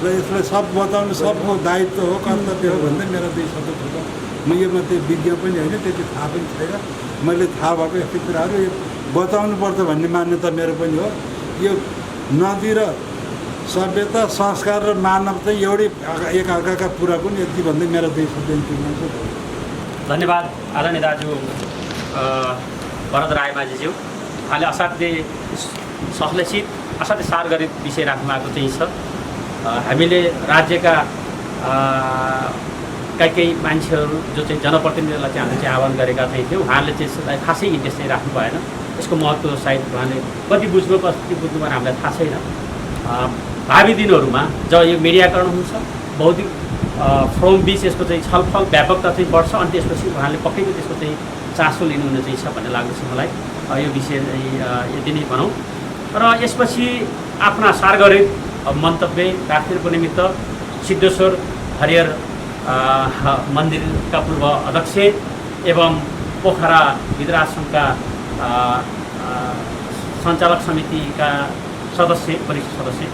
र यसलाई सब बताउनु सबको दायित्व हो, कर्तव्य हो भन्दै मेरो 2 शब्द ठुलो। म यो मात्रै विज्ञ पनि होइन, त्यति थाहा पनि छैन। मैले थाहा भएको यस्तो कुराहरू यो बताउनु पर्छ भन्ने मान्यता मेरो पनि हो। यो नदी र सभ्यता, संस्कार र मानव चाहिँ एउटै एकअर्काका पुरा पनि यति भन्दै मेरो 2 शब्द टुङ्गाउँछु। धन्यवाद आदरणीय दाजु भरत रायमाझीज्यू। उहाँले असाध्यै सह्लेसित असाध्यै सारगर्भित विषय राख्नु भएको चाहिँ छ। हामीले राज्यका केही मान्छेहरू जो चाहिँ जनप्रतिनिधिहरूलाई चाहिँ हामीले चाहिँ आह्वान गरेका थियौँ। उहाँहरूले चाहिँ यसलाई खासै इन्ट्रेस्ट चाहिँ राख्नु भएन। यसको महत्त्व सायद उहाँले कति बुझ्नु कति बुझ्नु भएन हामीलाई थाहा छैन। भावी दिनहरूमा जब यो मिडियाकरण हुन्छ, बौद्धिक फ्रम बिच यसको चाहिँ छलफल व्यापकता चाहिँ बढ्छ अनि त्यसपछि उहाँले पक्कै पनि त्यसको चाहिँ चासो लिनुहुने चाहिँ छ भन्ने लाग्दछ मलाई। यो विषय यति नै भनौँ। र यसपछि आफ्ना सारगर्भित मन्तव्य राख्नुको निमित्त सिद्धेश्वर हरिहर मन्दिरका पूर्व अध्यक्ष एवं पोखरा विद्राश्रमका सञ्चालक समितिका सदस्य, वरिष्ठ सदस्य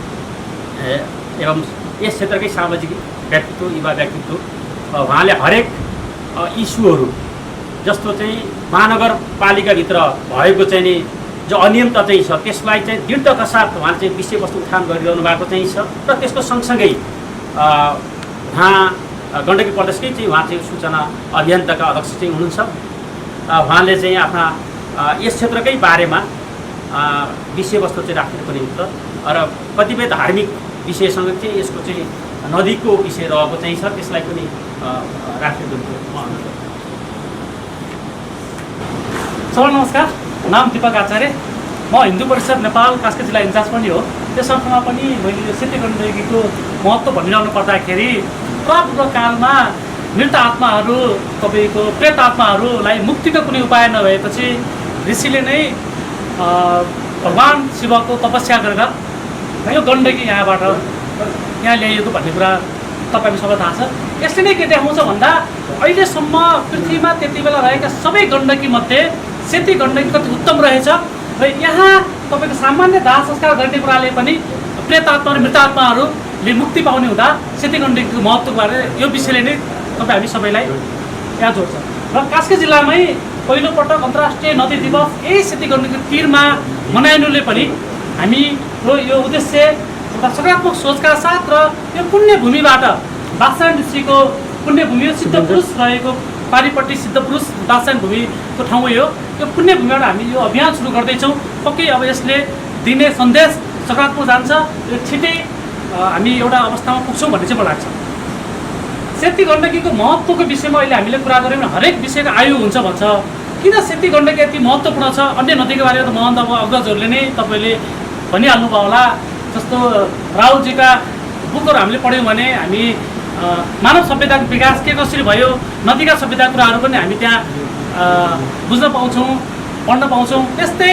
एवं यस क्षेत्रकै सामाजिक व्यक्तित्व, युवा व्यक्तित्व, उहाँले हरेक इस्युहरू जस्तो चाहिँ महानगरपालिकाभित्र भएको चाहिँ नि जो अनियमता चाहिँ छ त्यसलाई चाहिँ दृढताका साथ उहाँले चाहिँ विषयवस्तु उठान गरिरहनु भएको चाहिँ छ। र त्यसको सँगसँगै उहाँ गण्डकी प्रदेशकै चाहिँ उहाँ चाहिँ सूचना अभियन्ताका अध्यक्ष चाहिँ हुनुहुन्छ। उहाँले चाहिँ आफ्ना यस क्षेत्रकै बारेमा विषयवस्तु चाहिँ राख्नुको निमित्त र कतिपय धार्मिक विषयसँग चाहिँ यसको चाहिँ नदीको विषय रहेको चाहिँ छ, त्यसलाई पनि राख्नुको निमित्त। सबैलाई नमस्कार। नाम दीपक आचार्य। म हिन्दू परिषद नेपाल कास्की जिल्ला इन्चार्ज पनि हो। त्यस अर्थमा पनि मैले यो सेती गण्डकीको महत्त्व भनिरहनु पर्दाखेरि प्रारब्ध कालमा मृत आत्माहरू, तपाईँको प्रेत आत्माहरूलाई मुक्तिको कुनै उपाय नभएपछि ऋषिले नै भगवान् शिवको तपस्या गरेर यो गण्डकी यहाँबाट यहाँ ल्याइएको भन्ने कुरा तपाईँको सबै थाहा छ। यसले नै के देखाउँछ भन्दा अहिलेसम्म पृथ्वीमा त्यति बेला रहेका सबै गण्डकीमध्ये सेती गण्डकी कति उत्तम रहेछ। र यहाँ तपाईँको सामान्य दाह संस्कार गर्ने कुराले पनि प्रेत आत्मा र मृत आत्माहरूले मुक्ति पाउने हुँदा सेती गण्डकीको महत्त्वबारे यो विषयले नै तपाईँ हामी सबैलाई याद जोड्छ। र कास्की जिल्लामै पहिलोपटक अन्तर्राष्ट्रिय नदी दिवस यही सेती गण्डकीको तीरमा मनाइनुले पनि हामी यो उद्देश्य एउटा सकारात्मक सोचका साथ र यो पुण्यभूमिबाट बादशाह ऋषिको पुण्यभूमि सिद्ध पुरुष रहेको पारिपट्टि सिद्ध पुरुष दार्शनिक भूमिको ठाउँ हो। यो पुण्यभूमिबाट हामी यो अभियान सुरु गर्दैछौँ। पक्कै अब यसले दिने सन्देश सकारात्मक जान्छ। यो छिटै हामी एउटा अवस्थामा पुग्छौँ भन्ने चाहिँ मलाई लाग्छ। सेती गण्डकीको महत्त्वको विषयमा अहिले हामीले कुरा गऱ्यौँ भने हरेक विषयको आयु हुन्छ भन्छ। किन सेती गण्डकी यति महत्त्वपूर्ण छ? अन्य नदीको बारेमा त महन्त अब अग्रजहरूले नै तपाईँले भनिहाल्नुभयो होला। जस्तो राहुलजीका बुकहरू हामीले पढ्यौँ भने हामी मानव सभ्यताको विकास के कसरी भयो, नदीका सभ्यताको कुराहरू पनि हामी त्यहाँ बुझ्न पाउँछौँ, पढ्न पाउँछौँ। त्यस्तै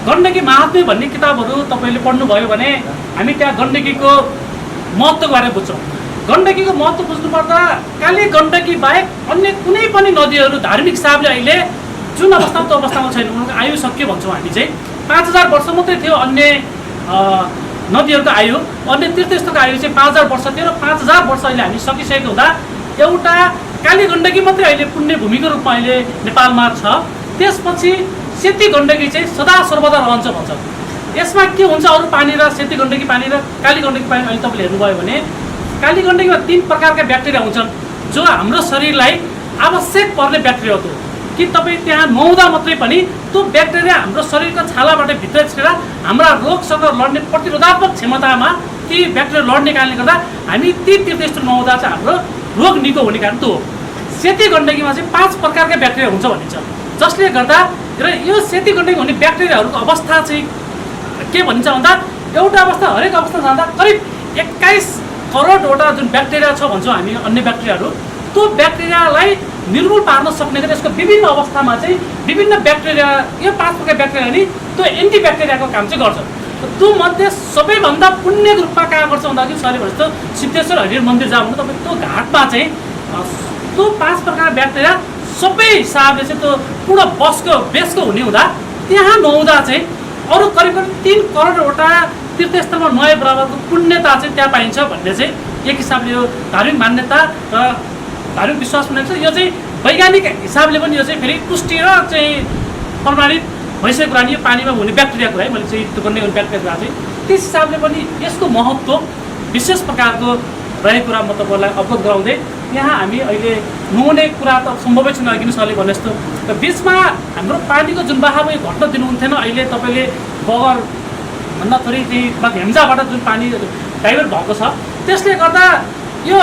गण्डकी महात्म्य भन्ने किताबहरू तपाईँले पढ्नुभयो भने हामी त्यहाँ गण्डकीको महत्त्वको बारेमा बुझ्छौँ। गण्डकीको महत्त्व बुझ्नुपर्दा काली गण्डकी बाहेक अन्य कुनै पनि नदीहरू धार्मिक हिसाबले अहिले जुन अवस्थामा त्यो अवस्थामा छैन। उनीहरूको आयु सक्यो भन्छौँ हामी चाहिँ। 5000 वर्ष मात्रै थियो अन्य नदीहरूको आयु, अन्य तीर्थस्थलको आयु चाहिँ 5000 वर्ष थियो। र 5000 वर्ष अहिले हामी सकिसकेको हुँदा एउटा काली गण्डकी मात्रै अहिले पुण्यभूमिको रूपमा अहिले नेपालमा छ। त्यसपछि सेती गण्डकी चाहिँ सदा सर्वदा रहन्छ भन्छ। यसमा के हुन्छ, अरू पानी र सेती गण्डकी पानी र काली गण्डकी पानी अहिले तपाईँले हेर्नुभयो भने काली गण्डकीमा 3 प्रकारका ब्याक्टेरिया हुन्छन् जो हाम्रो शरीरलाई आवश्यक पर्ने ब्याक्टेरिया हो। कि तपाईँ त्यहाँ नुहाउँदा मात्रै पनि त्यो ब्याक्टेरिया हाम्रो शरीरको छालाबाट भित्र छिरेर हाम्रा रोगसँग लड्ने प्रतिरोधात्मक क्षमतामा ती ब्याक्टेरिया लड्ने कारणले गर्दा हामी ती तीर्थस्थल नुहाउँदा चाहिँ हाम्रो रोग निको हुने कारण त्यो हो। सेती गण्डकीमा चाहिँ 5 प्रकारका ब्याक्टेरिया हुन्छ भनिन्छ, जसले गर्दा र यो सेती गण्डकी हुने ब्याक्टेरियाहरूको अवस्था चाहिँ के भनिन्छ भन्दा एउटा अवस्था हरेक अवस्था जाँदा करिब 21 करोडवटा जुन ब्याक्टेरिया छ भन्छौँ हामी अन्य ब्याक्टेरियाहरू, त्यो ब्याक्टेरियालाई निर्मूल पार्न सक्ने गरी यसको विभिन्न अवस्थामा चाहिँ विभिन्न ब्याक्टेरिया, यो 5 प्रकार ब्याक्टेरिया नि त्यो एन्टी ब्याक्टेरियाको काम चाहिँ गर्छ। त्यो मध्ये सबैभन्दा पुण्य रूपमा कहाँ गर्छ भन्दाखेरि सरले भने जस्तो सिद्धेश्वर हरिहर मन्दिर जानु तपाईँ त्यो घाटमा चाहिँ त्यो 5 प्रकार ब्याक्टेरिया सबै हिसाबले चाहिँ त्यो पूर्ण बेसको हुने हुँदा त्यहाँ नहुँदा चाहिँ अरू करिब 3 करोडवटा तीर्थस्थलमा नुहाए बराबरको पुण्यता चाहिँ त्यहाँ पाइन्छ भन्ने चाहिँ एक हिसाबले यो धार्मिक मान्यता र धार्मिक विश्वास पनि छ। यो चाहिँ वैज्ञानिक हिसाबले पनि यो चाहिँ फेरि पुष्टि र चाहिँ प्रमाणित भइसकेको कुरा नि यो पानीमा हुने ब्याक्टेरियाको है, मैले चाहिँ त्यो गर्ने ब्याक्टेरिया चाहिँ त्यस हिसाबले पनि यसको महत्त्व विशेष प्रकारको रहेको कुरा म तपाईँलाई अवगत गराउँदै यहाँ हामी अहिले नुहाउने कुरा त सम्भवै छैन किन सरले भने जस्तो र बिचमा हाम्रो पानीको जुन बहाव घट्न दिनुहुन्थेन। अहिले तपाईँले बगर भन्दा थोरै चाहिँ हेम्जाबाट जुन पानी डाइभर्ट भएको छ त्यसले गर्दा यो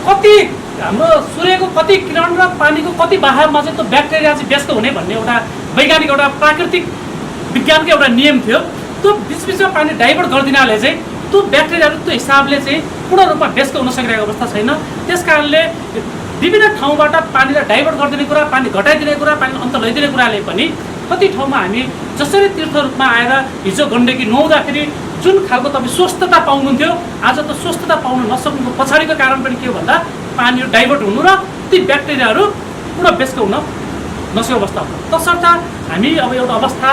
कति हाम्रो सूर्यको कति किरण र पानीको कति बहावमा चाहिँ त्यो ब्याक्टेरिया चाहिँ व्यस्त हुने भन्ने एउटा वैज्ञानिक एउटा प्राकृतिक विज्ञानको एउटा नियम थियो। त्यो बिचबिचमा पानी डाइभर्ट गरिदिनाले चाहिँ त्यो ब्याक्टेरियाहरू त्यो हिसाबले चाहिँ पूर्ण रूपमा व्यस्त हुन सकिरहेको अवस्था छैन। त्यस कारणले विभिन्न ठाउँबाट पानीलाई डाइभर्ट गरिदिने कुरा, पानी घटाइदिने कुरा, पानी अन्त लैदिने कुराले पनि कति ठाउँमा हामी जसरी तीर्थ रूपमा आएर हिजो गण्डकी नुहाउँदाखेरि जुन खालको तपाईँ स्वस्थता पाउनुहुन्थ्यो आज त स्वस्थता पाउन नसक्नुको पछाडिको कारण पनि के हो भन्दा पानी डाइभर्ट हुनु र ती ब्याक्टेरियाहरू पूर्ण व्यस्त हुन नसकेको अवस्था हो। तसर्थ हामी अब एउटा अवस्था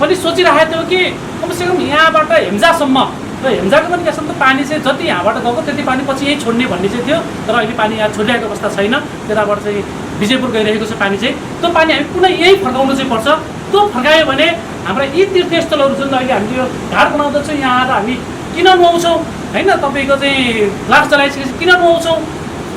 पनि सोचिरहेको थियौँ कि कमसेकम यहाँबाट हेम्जासम्म र हेम्जाको पनि केसम्म त पानी चाहिँ जति यहाँबाट गएको त्यति पानी पछि यहीँ छोड्ने भन्ने चाहिँ थियो। तर अहिले पानी यहाँ छोडिरहेको अवस्था छैन, त्यताबाट चाहिँ विजयपुर गइरहेको छ पानी चाहिँ। त्यो पानी हामी पुनः यहीँ फर्काउनु चाहिँ पर्छ। त्यो फर्कायो भने हाम्रा यी तीर्थस्थलहरू जुन अहिले हामीले यो घाट बनाउँदैछौँ यहाँ आएर हामी किन नुहाउँछौँ होइन, तपाईँको चाहिँ लास जलाइसकेपछि किन नुहाउँछौँ,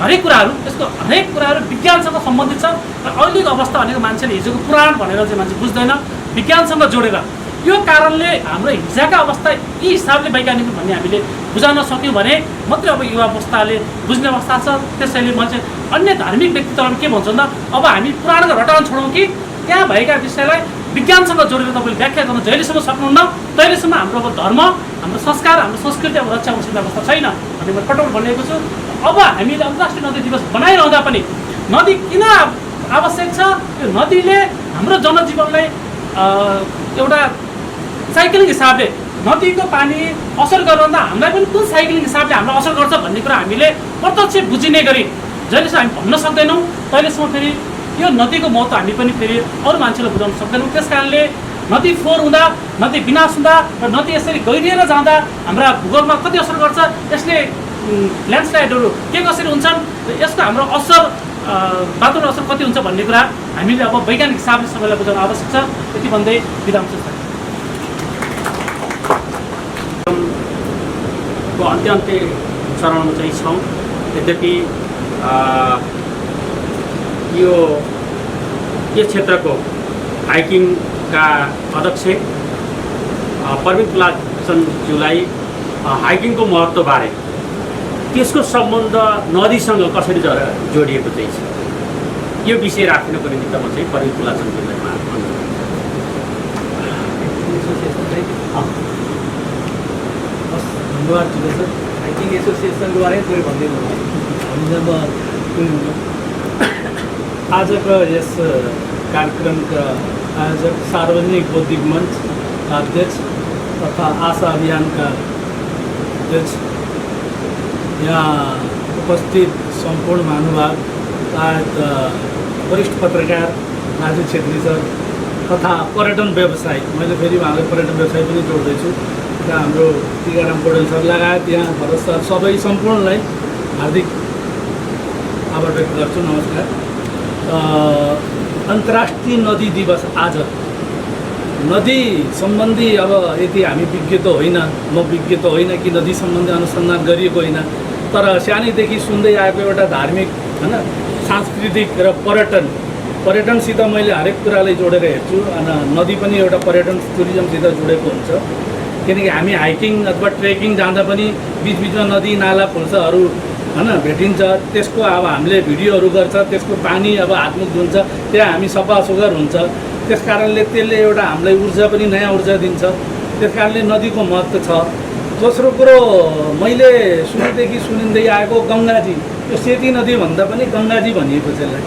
हरेक कुराहरू यसको हरेक कुराहरू विज्ञानसँग सम्बन्धित छ। र अहिलेको अवस्था भनेको मान्छेले हिजोको पुराण भनेर चाहिँ मान्छे बुझ्दैन, विज्ञानसँग जोडेर यो कारणले हाम्रो हिजोका अवस्था यी हिसाबले वैज्ञानिक भन्ने हामीले बुझाउन सक्यौँ भने मात्रै अब युवा अवस्थाले बुझ्ने अवस्था छ। त्यसैले म चाहिँ अन्य धार्मिक व्यक्तित्वहरू के भन्छ भन्दा अब हामी पुराणको रटाउन छोडौँ कि त्यहाँ भएका विषयलाई विज्ञानसँग जोडेर तपाईँले व्याख्या गर्न जहिलेसम्म सक्नुहुन्न तहिलेसम्म हाम्रो अब धर्म, हाम्रो संस्कार, हाम्रो संस्कृति अब रक्षा हुन सक्ने अवस्था छैन भन्ने म पटक भनिएको छु। अब हामीले अन्तर्राष्ट्रिय नदी दिवस बनाइरहँदा पनि नदी किन आवश्यक छ, यो नदीले हाम्रो जनजीवनलाई एउटा साइक्लिङ हिसाबले नदीको पानी असर गर्दा हामीलाई पनि कुन साइक्लिङ हिसाबले हामीलाई असर गर्छ भन्ने कुरा हामीले प्रत्यक्ष बुझिने गरी जहिलेसम्म हामी भन्न सक्दैनौँ तहिलेसम्म फेरि यो नदीको महत्त्व हामी पनि फेरि अरू मान्छेलाई बुझाउन सक्दैनौँ। त्यस कारणले नदी फोहोर हुँदा, नदी विनाश हुँदा र नदी यसरी गहिरिएर जाँदा हाम्रा भूगोलमा कति असर गर्छ, यसले ल्यान्डस्लाइडहरू के कसरी हुन्छन्, यसको हाम्रो असर वातावरण असर कति हुन्छ भन्ने कुरा हामीले अब वैज्ञानिक हिसाबले सबैलाई बुझाउन आवश्यक छ। यति भन्दै बिदा हुन्छ। अन्त्य चरणमा चाहिँ छौँ। यद्यपि यो क्षेत्रको हाइकिङका अध्यक्ष प्रवीण तुलाचनज्यूलाई हाइकिङको महत्त्वबारे त्यसको सम्बन्ध नदीसँग कसरी जोडिएको चाहिँ छ यो विषय राख्नको निमित्त म चाहिँ प्रवीण तुलाचनज्यूलाई धन्यवाद ठिकै छ। हाइकिङ एसोसिएसनको बारे थोरै भनिदिनु होला। आजको यस कार्यक्रमका आयोजक सार्वजनिक बौद्धिक मञ्च अध्यक्ष तथा आशा अभियानका अध्यक्ष, यहाँ उपस्थित सम्पूर्ण महानुभाव, सायद वरिष्ठ पत्रकार राजु छेत्री सर तथा पर्यटन व्यवसायी, मैले फेरि उहाँलाई पर्यटन व्यवसायी पनि जोड्दैछु, र हाम्रो टिकाराम पौडेल सर लगायत यहाँ भरत सर सबै सम्पूर्णलाई हार्दिक आभार व्यक्त गर्छु। नमस्कार। अन्तर्राष्ट्रिय नदी दिवस आज नदी सम्बन्धी अब यति हामी विज्ञ त होइन, म विज्ञ त होइन कि नदी सम्बन्धी अनुसन्धान गरिएको होइन, तर सानैदेखि सुन्दै आएको एउटा धार्मिक होइन सांस्कृतिक र पर्यटनसित मैले हरेक कुरालाई जोडेर हेर्छु। अनि नदी पनि एउटा पर्यटन टुरिज्मसित जोडेको हुन्छ, किनकि हामी हाइकिङ अथवा ट्रेकिङ जाँदा पनि बिचबिचमा नदी नाला खोल्साहरू होइन भेटिन्छ। त्यसको अब हामीले भिडियोहरू गर्छ, त्यसको पानी अब हातमुख धुन्छ, त्यहाँ हामी सफा सुग्घर हुन्छ। त्यस कारणले त्यसले एउटा हामीलाई ऊर्जा पनि नयाँ ऊर्जा दिन्छ। त्यस कारणले नदीको महत्त्व छ। दोस्रो कुरो मैले सुरुदेखि सुनिँदै आएको गङ्गाजी, यो सेती नदी भन्दा पनि गङ्गाजी भनिएको छ यसलाई।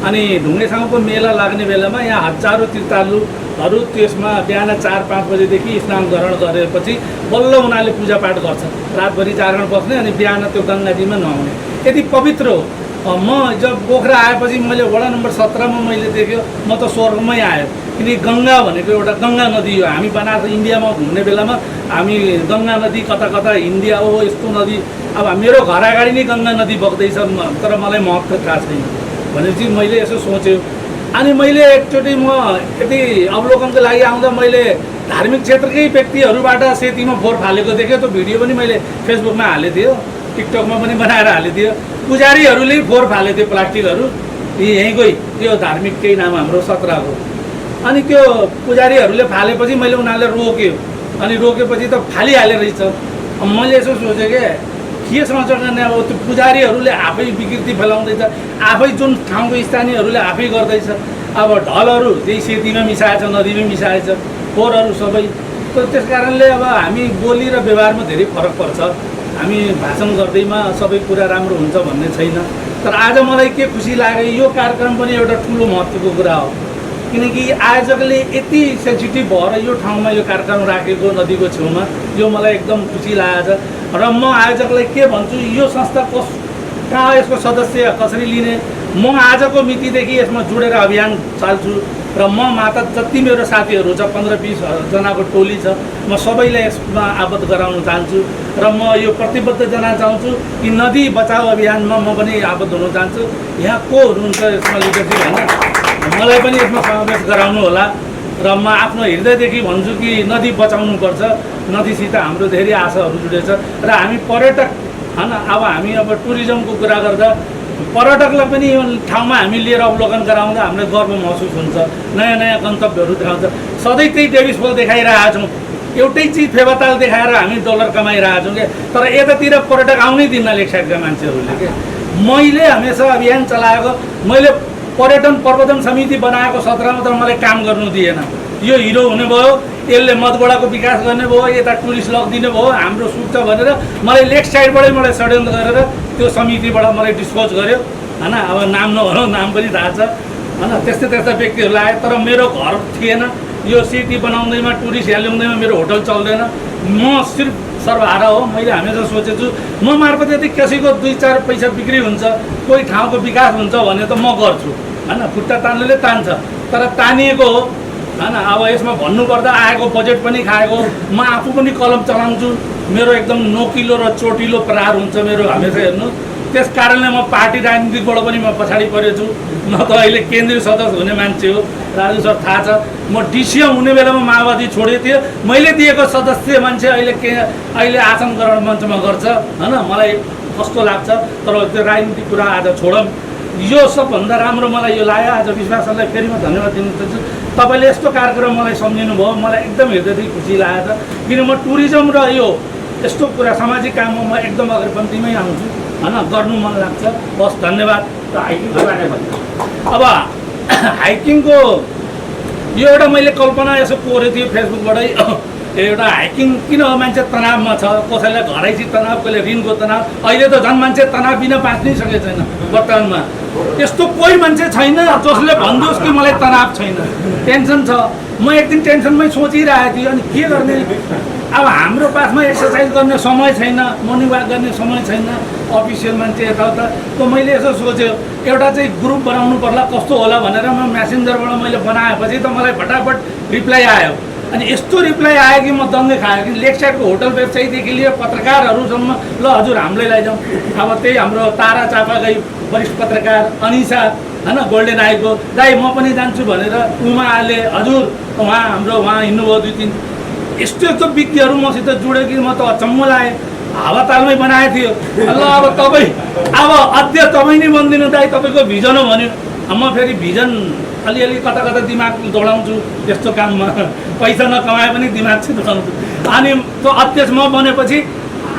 अनि ढुङ्गेसँगको मेला लाग्ने बेलामा यहाँ हजारौँ तीर्थालुहरू त्यसमा बिहान 4-5 बजेदेखि स्नान ग्रहण गरेपछि बल्ल उनीहरूले पूजापाठ गर्छ, रातभरि जागरण बस्ने अनि बिहान त्यो गङ्गाजीमा नुहाउने। यति पवित्र हो। म जब पोखरा आएपछि मैले वडा नम्बर 17 मा मैले देख्यो, म त स्वर्गमै आयो। किनकि गङ्गा भनेको एउटा गङ्गा नदी हो। हामी बनारस इन्डियामा घुम्ने बेलामा हामी गङ्गा नदी कता कता इन्डिया हो यस्तो नदी, अब मेरो घर अगाडि नै गङ्गा नदी बग्दैछ, तर मलाई महत्त्व थाहा छैन भनेपछि मैले यसो सोच्यो। अनि मैले एकचोटि म यति अवलोकनको लागि आउँदा मैले धार्मिक क्षेत्रकै व्यक्तिहरूबाट सेतीमा फोहोर फालेको देखेँ। त्यो भिडियो पनि मैले फेसबुकमा हालेको, टिकटकमा पनि बनाएर हालेको। पुजारीहरूले फोहोर फालेको थियो प्लास्टिकहरू, यहीँकै त्यो धार्मिक केही नाम हाम्रो 17 को। अनि त्यो पुजारीहरूले फालेपछि मैले उनीहरूले रोक्यो, अनि रोकेपछि त फालिहाले रहेछ। मैले यसो सोचेँ के सोच गर्ने, अब त्यो पुजारीहरूले आफै विकृति फैलाउँदैछ, आफै जुन ठाउँको स्थानीयहरूले आफै गर्दैछ। अब ढलहरू त्यही सेतीमा मिसाएछ, नदीमै मिसाएछ, फोहोरहरू सबै। त्यस कारणले अब हामी बोली र व्यवहारमा धेरै फरक पर्छ। हामी भाषण गर्दैमा सबै कुरा राम्रो हुन्छ भन्ने छैन। तर आज मलाई के खुसी लाग्यो, यो कार्यक्रम पनि एउटा ठुलो महत्त्वको कुरा हो। किनकि आयोजकले यति सेन्सिटिभ भएर यो ठाउँमा यो कार्यक्रम राखेको नदीको छेउमा, यो मलाई एकदम खुसी लागेको छ। र म आयोजकलाई के भन्छु, यो संस्था कहाँ यसको सदस्य कसरी लिने, म आजको मितिदेखि यसमा जुडेर अभियान चाल्छु। र म माता जति मेरो साथीहरू छ 15-20 जनाको टोली छ, म सबैलाई यसमा आबद्ध गराउन चाहन्छु। र म यो प्रतिबद्ध जनाउन चाहन्छु कि नदी बचाओ अभियानमा म पनि आबद्ध हुन चाहन्छु। यहाँ को हुनुहुन्छ यसमा लिडरसिप होइन, मलाई पनि यसमा समावेश गराउनु होला। र म आफ्नो हृदयदेखि भन्छु कि नदी बचाउनुपर्छ। नदीसित हाम्रो धेरै आशाहरू जुडेछ। र हामी पर्यटक होइन, अब टुरिज्मको कुरा गर्दा पर्यटकलाई पनि यो ठाउँमा हामी लिएर अवलोकन गराउँदा हामीलाई गर्व महसुस हुन्छ। नयाँ नयाँ गन्तव्यहरू देखाउँछ। सधैँ त्यही डेभिस फल देखाइरहेका छौँ, एउटै चिज फेवाताल देखाएर हामी डलर कमाइरहेका छौँ क्या। तर यतातिर पर्यटक आउनै दिन्न लेक साइडका मान्छेहरूले क्या। मैले हमेसा अभियान चलाएको, मैले पर्यटन प्रबन्धन समिति बनाएको 17 मा, तर मलाई काम गर्नु दिएन। यो हिरो हुने भयो, यसले मधुगडाको विकास गर्ने भयो, यता टुरिस्ट लगिदिने भयो, हाम्रो सुख छ भनेर मलाई लेक साइडबाटै मलाई षड्यन्त्र गरेर त्यो समितिबाट मलाई डिस्पोज गर्यो होइन। अब नाम नभनौँ, नाम पनि थाहा छ होइन। त्यस्ता व्यक्तिहरू आए, तर मेरो घर थिएन। यो सिटी बनाउँदैमा, टुरिस्ट यहाँ ल्याउँदैमा मेरो होटल चल्दैन। म सिर्फ सर्वहारा हो। मैले हमेसा सोचेछु म मार्फत यदि कसैको 2-4 पैसा बिक्री हुन्छ, कोही ठाउँको विकास हुन्छ भने त म गर्छु होइन। खुट्टा तान्नेले तान्छ, तर तानिएको हो होइन। अब यसमा भन्नुपर्दा आएको बजेट पनि खाएको, म आफू पनि कलम चलाउँछु। मेरो एकदम नोकिलो र चोटिलो प्रहार हुन्छ मेरो हमेसा हेर्नु। त्यस कारणले म पार्टी राजनीतिबाट पनि म पछाडि परेछु। म त अहिले केन्द्रीय सदस्य हुने मान्छे हो, राजु सर थाहा छ। म डिसिएम हुने बेलामा माओवादी छोडेको थियो, मैले दिएको सदस्य मान्छे अहिले आसन ग्रहण मञ्चमा गर्छ होइन। मलाई कस्तो लाग्छ, तर त्यो राजनीतिक कुरा आज छोडौँ। यो सबभन्दा राम्रो मलाई यो लाग्यो। आज विश्वास सरलाई फेरि म धन्यवाद दिन चाहन्छु। तपाईँले यस्तो कार्यक्रम मलाई सम्झिनु भयो, मलाई एकदम हृदयदेखि खुसी लागेको छ। किन म टुरिज्म र यो यस्तो कुरा सामाजिक काममा म एकदम अग्रपन्थीमै आउँछु होइन, गर्नु मन लाग्छ। बस धन्यवाद। र हाइकिङको बारे भन्छु। अब हाइकिङको यो एउटा मैले कल्पना यसो कोरेको थिएँ फेसबुकबाटै। एउटा हाइकिङ किन मान्छे तनावमा छ, कसैलाई घरैसी तनाव, कसैले ऋणको तनाव। अहिले त झन् मान्छे तनाव बिना बाँच्नै सकेको छैन वर्तमानमा। यस्तो कोही मान्छे छैन जसले भनिदियोस् कि मलाई तनाव छैन, टेन्सन छ। म एक दिन टेन्सनमै सोचिरहेको थिएँ, अनि के गर्ने। अब हाम्रो पासमा एक्सर्साइज गर्ने समय छैन, मर्निङ वाक गर्ने समय छैन, अफिसियल मान्छे यताउता। त मैले यसो सोच्यो एउटा चाहिँ ग्रुप बनाउनु पर्ला, कस्तो होला भनेर म म्यासेन्जरबाट मैले बनाएपछि त मलाई फटाफट रिप्लाई आयो। अनि यस्तो रिप्लाई आयो कि म दङ्गै खाएँ कि लेक साइडको होटल व्यवसायीदेखि लिएर पत्रकारहरूसम्म, ल हजुर हामीलाई लैजाउँ। अब त्यही हाम्रो तारा चापाकै वरिष्ठ पत्रकार अनिसा होइन, गोल्डेन आईको दाइ म पनि जान्छु भनेर उमा आले हजुर उहाँ हिँड्नुभयो 2-3। यस्तो व्यक्तिहरू मसित जुड्यो कि म त अचम्म लागेँ। हावातालमै बनाएको थियो। ल अब तपाईँ अब अध्यक्ष तपाईँ नै बनिदिनु दाइ, तपाईँको भिजन हो भन्यो। म फेरि भिजन अलिअलि कता कता दिमाग दौडाउँछु यस्तो काममा, पैसा नकमाए पनि दिमाग चाहिँ दौडाउँछु। अनि त्यो अध्यक्ष म बनेपछि